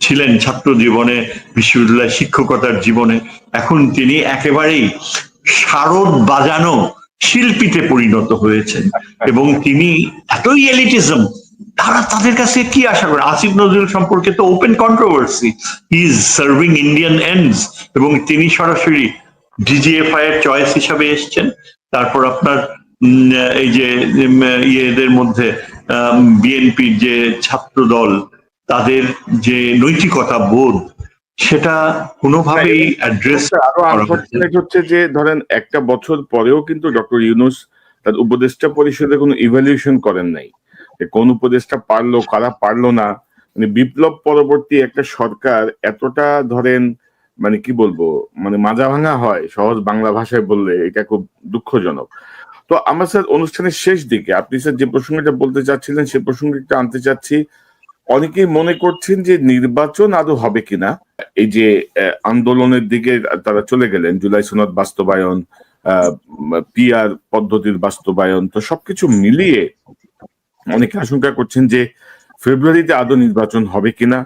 ছিলেন ছাত্র জীবনে, বিশ্ববিদ্যালয় শিক্ষকতার জীবনে। এখন তিনি একেবারেই শারদ বাজানো শিল্পীতে পরিণত হয়েছেন এবং তিনি এতই এলিটিজম, তারা তাদের কাছে কি আশা করে? আসিফ নজরুল সম্পর্কে তো open controversy, he is serving Indian ends এবং তিনি সরাসরি ডিজিএফআই এর চয়েস হিসাবে এসছেন। তারপর আপনার এই যে ইয়েদের মধ্যে বিএনপির যে ছাত্র দল, তাদের যে নৈতিকতা বোধ, সেটা কোনোভাবেই অ্যাড্রেস আরো আনফরচুনেট হচ্ছে যে ধরেন একটা বছর পরেও কিন্তু ডক্টর ইউনূস তার উপদেষ্টা পরিষদে কোনো ইভ্যালুয়েশন করেন নাই, কোন উপদেষ্টা পারলো কারা পারলো না। মানে বিপ্লব পরবর্তী একটা সরকার এতটা ধরেন মানে কি বলবো, মানে মাজা ভাঙা হয় সহজ বাংলা ভাষায় বললে, এটা খুব দুঃখজনক। তো আমরা স্যার অনুষ্ঠানের শেষ দিকে আপনি স্যার যে প্রসঙ্গটা বলতে চাচ্ছিলেন সে প্রসঙ্গটা আনতে চাচ্ছি। অনেকেই মনে করছেন যে নির্বাচন আদৌ হবে কিনা, এই যে আন্দোলনের দিকে তারা চলে গেলেন, জুলাই সনদ বাস্তবায়ন, পিআর পদ্ধতির বাস্তবায়ন, তো সবকিছু মিলিয়ে অনেকে আশঙ্কা করছেন যে ফেব্রুয়ারিতে আদৌ নির্বাচন হবে কিনা।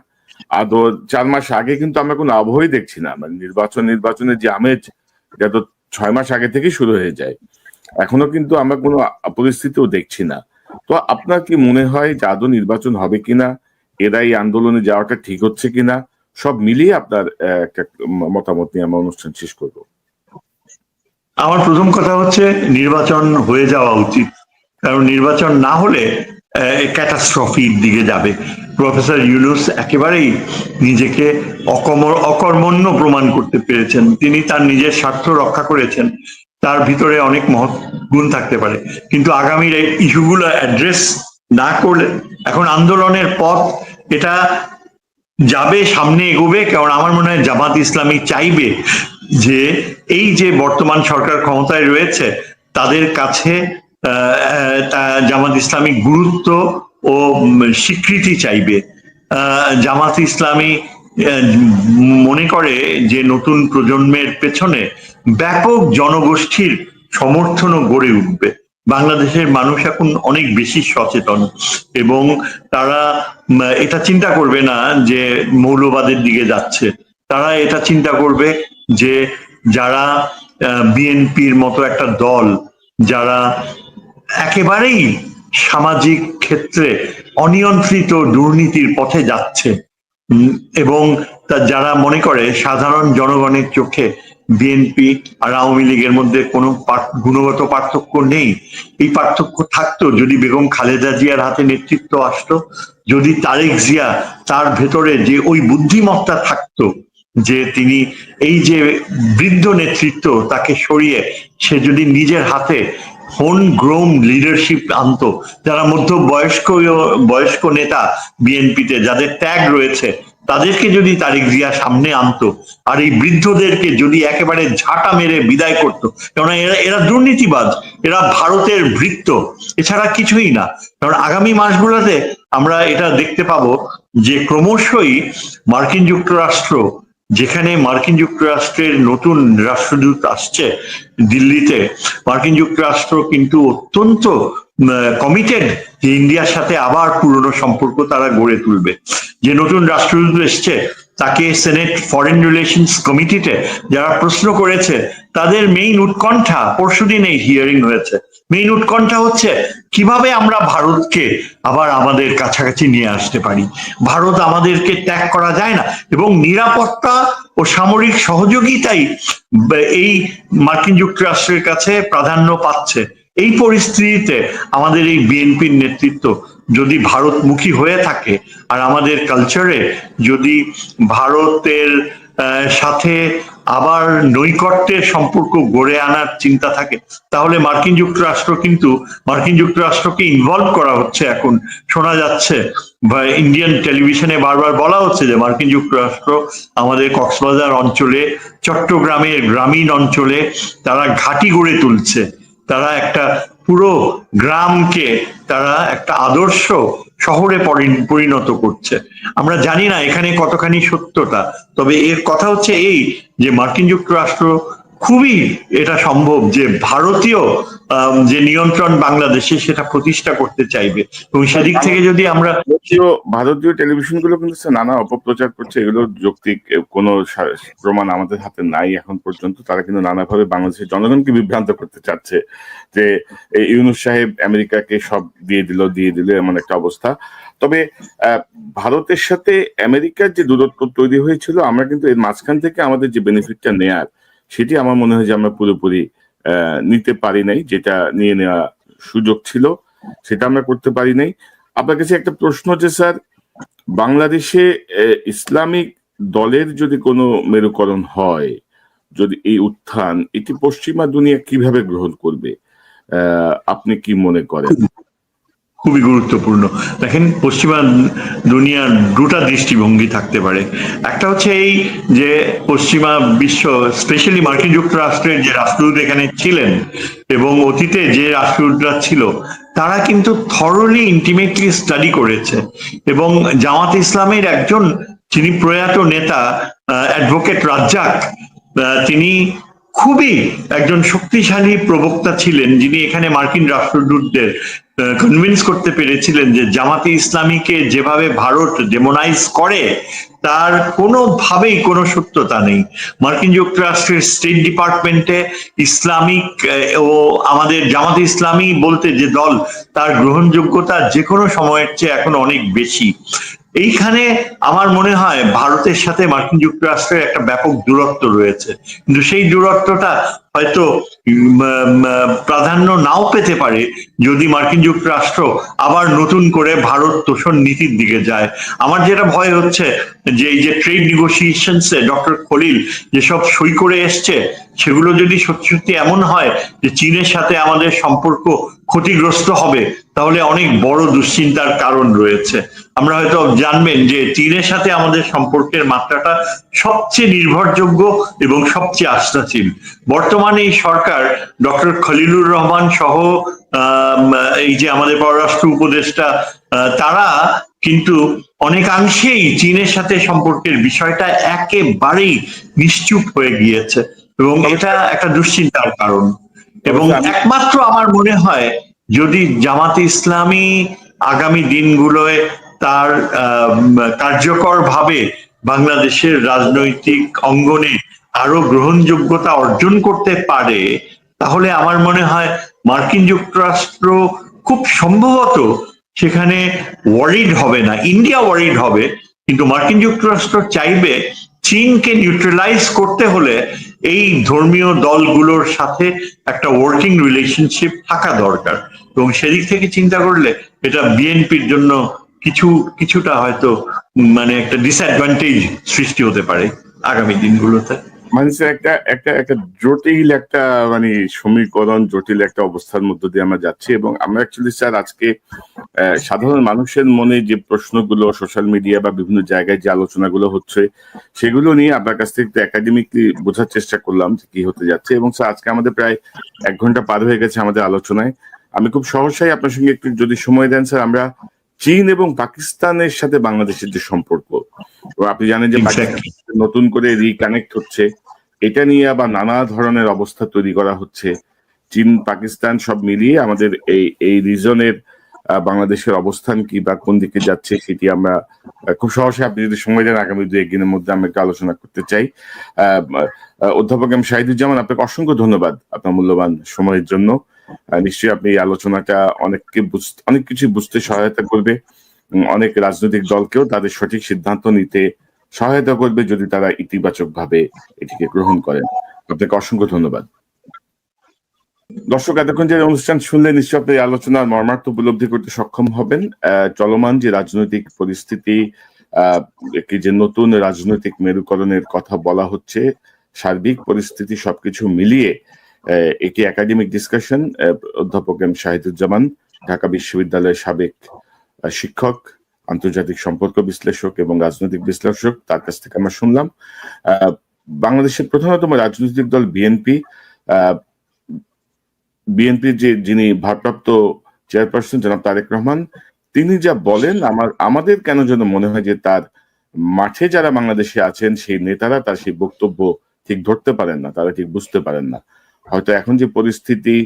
আদৌ 4 মাস আগে কিন্তু আমরা কোনো আবহাওয়াই দেখছি না, মানে নির্বাচনের যে আমেজ এটা তো 6 মাস আগে থেকে শুরু হয়ে যায়, এখনো কিন্তু আমরা কোনো পরিস্থিতিও দেখছি না। তো আপনার কি মনে হয় যে আদৌ নির্বাচন হবে কিনা, এরা এই আন্দোলনে যাওয়াটা ঠিক হচ্ছে কিনা, সব মিলিয়ে আপনার একটা মতামত নিয়ে আমরা অনুষ্ঠান শেষ করব? আমার প্রথম কথা হচ্ছে নির্বাচন হয়ে যাওয়া উচিত, কারণ নির্বাচন না হলে ক্যাটাস্ট্রফির দিকে যাবে। প্রফেসর ইউনূস একেবারেই নিজেকে অকর্মণ্য প্রমাণ করতে পেরেছেন। তিনি তার নিজের স্বার্থ রক্ষা করেছেন, তার ভিতরে অনেক মহৎ গুণ থাকতে পারে, কিন্তু আগামীর এই ইস্যুগুলো অ্যাড্রেস না করলে এখন আন্দোলনের পথ এটা যাবে, সামনে এগোবে। কারণ আমার মনে হয় জামাত ইসলামী চাইবে যে এই যে বর্তমান সরকার ক্ষমতায় রয়েছে তাদের কাছে জামাত ইসলামী গুরুত্ব ও স্বীকৃতি চাইবে। জামাত ইসলামী মনে করে যে নতুন প্রজন্মের পেছনে ব্যাপক জনগোষ্ঠীর সমর্থনও গড়ে উঠবে। বাংলাদেশের মানুষ এখন অনেক বেশি সচেতন এবং তারা এটা চিন্তা করবে না যে মৌলবাদের দিকে যাচ্ছে, তারা এটা চিন্তা করবে যে যারা বিএনপির মতো একটা দল, যারা একেবারেই সামাজিক ক্ষেত্রে অনিয়ন্ত্রিত দুর্নীতির পথে যাচ্ছে, এবং তা যারা মনে করে সাধারণ জনগণের চোখে বিএনপি আর আওয়ামী লীগের মধ্যে কোনো গুণগত পার্থক্য নেই। এই পার্থক্য থাকতো যদি বেগম খালেদা জিয়ার হাতে নেতৃত্ব আসতো, যদি তারেক জিয়া তার ভেতরে যে ওই বুদ্ধিমত্তা থাকতো যে তিনি এই যে বৃদ্ধ নেতৃত্ব তাকে সরিয়ে সে যদি নিজের হাতে হোম গ্রোন লিডারশিপ আনতো, যারা মধ্য বয়স্ক নেতা বিএনপিতে যাদের ত্যাগ রয়েছে তাদেরকে যদি তারেক জিয়া সামনে আনতো, আর এই বৃদ্ধদেরকে যদি একেবারে ঝাঁটা মেরে বিদায় করতো, কারণ এরা দুর্নীতিবাজ, এরা ভারতের ভৃত্য, এছাড়া কিছুই না। কারণ আগামী মাসগুলোতে আমরা এটা দেখতে পাবো যে ক্রমশই মার্কিন যুক্তরাষ্ট্র, যেখানে মার্কিন যুক্তরাষ্ট্রের নতুন রাষ্ট্রদূত আসছে দিল্লিতে, মার্কিন যুক্তরাষ্ট্র কিন্তু অত্যন্ত কমিটেড যে ইন্ডিয়ার সাথে আবার পুরনো সম্পর্ক তারা গড়ে তুলবে। যে নতুন রাষ্ট্রদূত এসছে তাকে সেনেট ফরেন রিলেশনস কমিটিতে যারা প্রশ্ন করেছে তাদের মেইন উৎকণ্ঠা, পরশুদিন এই হিয়ারিং হয়েছে, মেইন উৎকণ্ঠা হচ্ছে কিভাবে আমরা ভারতকে আবার আমাদের কাছাকাছি নিয়ে আসতে পারি। ভারত আমাদেরকে ত্যাগ করা যায় না, এবং নিরাপত্তা ও সামরিক সহযোগিতাই এই মার্কিন যুক্তরাষ্ট্রের কাছে প্রাধান্য পাচ্ছে। এই পরিস্থিতিতে আমাদের এই বিএনপির নেতৃত্ব যদি ভারতমুখী হয়ে থাকে, আর আমাদের কালচারে যদি ভারতের সাথে আবার নৈকট্যের সম্পর্ক গড়ে আনার চিন্তা থাকে, তাহলে মার্কিন যুক্তরাষ্ট্রকে ইনভলভ করা হচ্ছে। এখন শোনা যাচ্ছে বা ইন্ডিয়ান টেলিভিশনে বারবার বলা হচ্ছে যে মার্কিন যুক্তরাষ্ট্র আমাদের কক্সবাজার অঞ্চলে, চট্টগ্রামের গ্রামীণ অঞ্চলে তারা ঘাঁটি গড়ে তুলছে, তারা একটা পুরো গ্রামকে তারা একটা আদর্শ শহরে পরিণত করছে। আমরা জানি না এখানে কতখানি সত্যতা, তবে এর কথা হচ্ছে এই যে মার্কিন যুক্তরাষ্ট্র খুবই এটা সম্ভব যে ভারতীয় যে নিয়ন্ত্রণ বাংলাদেশে সেটা প্রতিষ্ঠা করতে চাইবে, এবং সেদিক থেকে যদি আমরা ভারতীয় টেলিভিশনগুলো কিন্তু নানা অপপ্রচার করছে, এগুলো যৌক্তিক কোনো প্রমাণ আমাদের হাতে নাই এখন পর্যন্ত। তারা কিন্তু নানাভাবে বাংলাদেশের জনগণকে বিভ্রান্ত করতে চাচ্ছে যে ইউনূস সাহেব আমেরিকাকে সব দিয়ে দিল এমন একটা অবস্থা। তবে ভারতের সাথে আমেরিকার যে দূরত্ব তৈরি হয়েছিল, আমরা কিন্তু এর মাঝখান থেকে আমাদের যে বেনিফিটটা নেয়ার, সেটি আমার মনে হয় যে আমরা পুরোপুরি নিতে পারি নাই। যেটা নিয়ে নেওয়া সুযোগ ছিল সেটা আমরা করতে পারি নাই। আপনার কাছে একটা প্রশ্ন যে স্যার, বাংলাদেশে ইসলামিক দলের যদি কোনো মেরুকরণ হয়, যদি এই উত্থান, এটি পশ্চিমা দুনিয়া কিভাবে গ্রহণ করবে আপনি কি মনে করেন? খুবই গুরুত্বপূর্ণ। দেখেন, পশ্চিমা দুনিয়ার দুটা দৃষ্টিভঙ্গি থাকতে পারে। একটা হচ্ছে এই যে পশ্চিমা বিশ্ব, স্পেশালি মার্কিন যুক্তরাষ্ট্রের যে রাষ্ট্রদূত এখানে ছিলেন এবং অতীতে যে রাষ্ট্রদূতরা ছিল, তারা কিন্তু থরলি ইন্টিমেটলি স্টাডি করেছে, এবং জামাত ইসলামের একজন যিনি প্রয়াত নেতা অ্যাডভোকেট রাজ্জাক, তিনি খুবই একজন শক্তিশালী প্রবক্তা ছিলেন, যিনি এখানে মার্কিন রাষ্ট্রদূতদের কনভিন্স করতে পেরেছিলেন যে জামাতে ইসলামীকে যেভাবে ভারত ডেমোনাইজ করে তার কোনোভাবেই কোনো সত্যতা নেই। মার্কিন যুক্তরাষ্ট্রের স্টেট ডিপার্টমেন্টে ইসলামিক ও আমাদের জামাতে ইসলামী বলতে যে দল, তার গ্রহণযোগ্যতা যে কোনো সময়ের চেয়ে এখন অনেক বেশি। এইখানে আমার মনে হয় ভারতের সাথে মার্কিন যুক্তরাষ্ট্রের একটা ব্যাপক দূরত্ব রয়েছে, কিন্তু সেই দূরত্বটা হয়তো প্রাধান্য নাও পেতে পারে যদি মার্কিন যুক্তরাষ্ট্র আবার নতুন করে ভারত তোষণ নীতির দিকে যায়। আমার যেটা ভয় হচ্ছে যে এই যে ট্রেড নেগোসিয়েশনসে ডক্টর খলিল যেসব সই করে এসছে, সেগুলো যদি সত্যি সত্যি এমন হয় যে চীনের সাথে আমাদের সম্পর্ক ক্ষতিগ্রস্ত হবে, তাহলে অনেক বড় দুশ্চিন্তার কারণ রয়েছে। আমরা হয়তো জানবেন যে চীনের সাথে আমাদের সম্পর্কের মাত্রাটা সবচেয়ে নির্ভরযোগ্য এবং সবচেয়ে আস্থাশীল। বর্তমানে এই সরকার ডক্টর খলিলুর রহমান সহ এই যে আমাদের পররাষ্ট্র উপদেষ্টা, তারা কিন্তু অনেকাংশেই চীনের সাথে সম্পর্কের বিষয়টা একেবারেই নিশ্চুপ হয়ে গিয়েছে, এবং এটা একটা দুশ্চিন্তার কারণ। এবং একমাত্র আমার মনে হয় যদি জামাতে ইসলামী আগামী দিনগুলোয় তার কার্যকরভাবে বাংলাদেশের রাজনৈতিক অঙ্গনে আরো গ্রহণযোগ্যতা অর্জন করতে পারে, তাহলে আমার মনে হয় মার্কিন যুক্তরাষ্ট্র খুব সম্ভবত সেখানে ওয়ারিড হবে না, ইন্ডিয়া ওয়ারিড হবে, কিন্তু মার্কিন যুক্তরাষ্ট্র চাইবে চীনকে নিউট্রালাইজ করতে হলে এই ধর্মীয় দলগুলোর সাথে একটা ওয়ার্কিং রিলেশনশিপ থাকা দরকার। এবং সেদিক থেকে চিন্তা করলে এটা বিএনপির জন্য কিছুটা হয়তো মানে একটা ডিসঅ্যাডভান্টেজ সৃষ্টি হতে পারে আগামী দিনগুলোতে। মানে স্যার একটা একটা একটা জটিল একটা মানে সমীকরণ, জটিল একটা অবস্থার মধ্য দিয়ে আমরা যাচ্ছি। এবং আমরা অ্যাকচুয়ালি স্যার আজকে সাধারণ মানুষের মনে যে প্রশ্নগুলো সোশ্যাল মিডিয়া বা বিভিন্ন জায়গায় যে আলোচনাগুলো হচ্ছে সেগুলো নিয়ে আপনার কাছ থেকে একাডেমিকলি বোঝার চেষ্টা করলাম যে কি হতে যাচ্ছে। এবং স্যার আজকে আমাদের প্রায় 1 ঘন্টা পার হয়ে গেছে আমাদের আলোচনায়। আমি খুব সহসাই আপনার সঙ্গে একটু যদি সময় দেন স্যার, আমরা চীন এবং পাকিস্তানের সাথে বাংলাদেশের যে সম্পর্ক, আপনি জানেন যে নতুন করে রিকানেক্ট হচ্ছে, এটা নিয়ে আবার নানা ধরনের অবস্থা তৈরি করা হচ্ছে। চীন পাকিস্তান সব মিলিয়ে আমাদের এই রিজনের বাংলাদেশের অবস্থান কি বা কোন দিকে যাচ্ছে সেটি আমরা খুব সহজে, আপনি যদি সময় দেন আগামী 2-1 দিনের মধ্যে আমরা একটু আলোচনা করতে চাই। অধ্যাপক এম শাহিদুজ্জামান, আপনাকে অসংখ্য ধন্যবাদ আপনার মূল্যবান সময়ের জন্য। নিশ্চয়ই আপনি এই আলোচনাটা অনেক কিছু বুঝতে সহায়তা করবে, অনেক রাজনৈতিক দলকেও তাদের সঠিক সিদ্ধান্ত নিতে সহায়তা করবে যদি তারা ইতিবাচক ভাবে এটিকে গ্রহণ করেন। আপনাকে অসংখ্য ধন্যবাদ। দর্শক, এতক্ষণ যে অনুষ্ঠান শুনলে নিশ্চয়ই আপনি আলোচনার মর্মার্থ উপলব্ধি করতে সক্ষম হবেন। চলমান যে রাজনৈতিক পরিস্থিতি, যে নতুন রাজনৈতিক মেরুকরণের কথা বলা হচ্ছে, সার্বিক পরিস্থিতি সবকিছু মিলিয়ে একটি একাডেমিক ডিসকাশন অধ্যাপক এম শাহিদুজ্জামান, ঢাকা বিশ্ববিদ্যালয়ের সাবেক শিক্ষক, আন্তর্জাতিক সম্পর্ক বিশ্লেষক এবং রাজনৈতিক বিশ্লেষক, তার কাছ থেকে আমরা শুনলাম বাংলাদেশের প্রধানতম রাজনৈতিক দল বিএনপির যিনি ভারপ্রাপ্ত চেয়ারপারসন জনাব তারেক রহমান, তিনি যা বলেন আমাদের কেন যেন মনে হয় যে তার মাঠে যারা বাংলাদেশে আছেন সেই নেতারা তার সেই বক্তব্য ঠিক ধরতে পারেন না, তারা ঠিক বুঝতে পারেন না। হয়তো এখন যে পরিস্থিতি,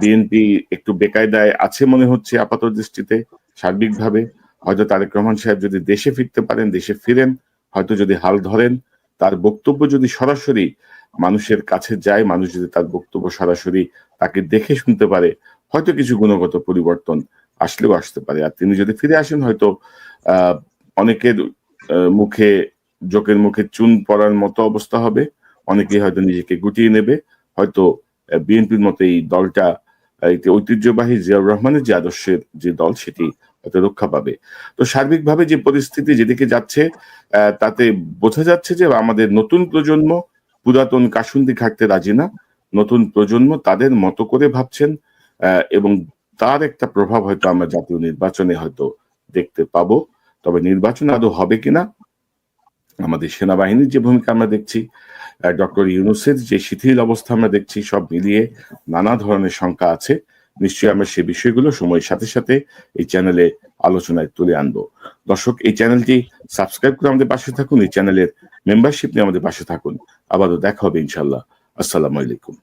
বিএনপি একটু বেকায়দায় আছে মনে হচ্ছে আপাত দৃষ্টিতে সার্বিকভাবে। হয়তো তারেক রহমান সাহেব যদি দেশে ফিরতে পারেন, দেশে ফিরেন, হয়তো যদি হাল ধরেন, তার বক্তব্য যদি সরাসরি মানুষের কাছে যায়, মানুষ যদি তার বক্তব্য সরাসরি তাকে দেখে শুনতে পারে, হয়তো কিছু গুণগত পরিবর্তন আসলেও আসতে পারে। আর তিনি যদি ফিরে আসেন, হয়তো অনেকের মুখে, জোকের মুখে চুন পড়ার মতো অবস্থা হবে, অনেকেই হয়তো নিজেকে গুটিয়ে নেবে, হয়তো বিএনপির মতো এই দলটা ঐতিহ্যবাহী জিয়াউর রহমানের যে আদর্শের যে দল সেটি হয়তো রক্ষা পাবে। তো সার্বিকভাবে যে পরিস্থিতি যেদিকে যাচ্ছে, তাতে বোঝা যাচ্ছে যে আমাদের নতুন প্রজন্ম পুরাতন কাসুন্দি ঘাটতে রাজি না। নতুন প্রজন্ম তাদের মতো করে ভাবছেন, এবং তার একটা প্রভাব হয়তো আমরা জাতীয় নির্বাচনে হয়তো দেখতে পাবো। তবে নির্বাচন আদৌ হবে কিনা, আমাদের সেনাবাহিনীর যে ভূমিকা আমরা দেখছি, ডক্টর ইউনূসের যে শিথিল অবস্থা আমরা দেখছি, সব মিলিয়ে নানা ধরনের শঙ্কা আছে। নিশ্চয়ই আমরা সে বিষয়গুলো সময়ের সাথে সাথে এই চ্যানেলে আলোচনায় তুলে আনবো। দর্শক, এই চ্যানেলটি সাবস্ক্রাইব করে আমাদের পাশে থাকুন, এই চ্যানেলের মেম্বারশিপ নিয়ে আমাদের পাশে থাকুন। আবারও দেখা হবে ইনশাল্লাহ। আসসালামু আলাইকুম।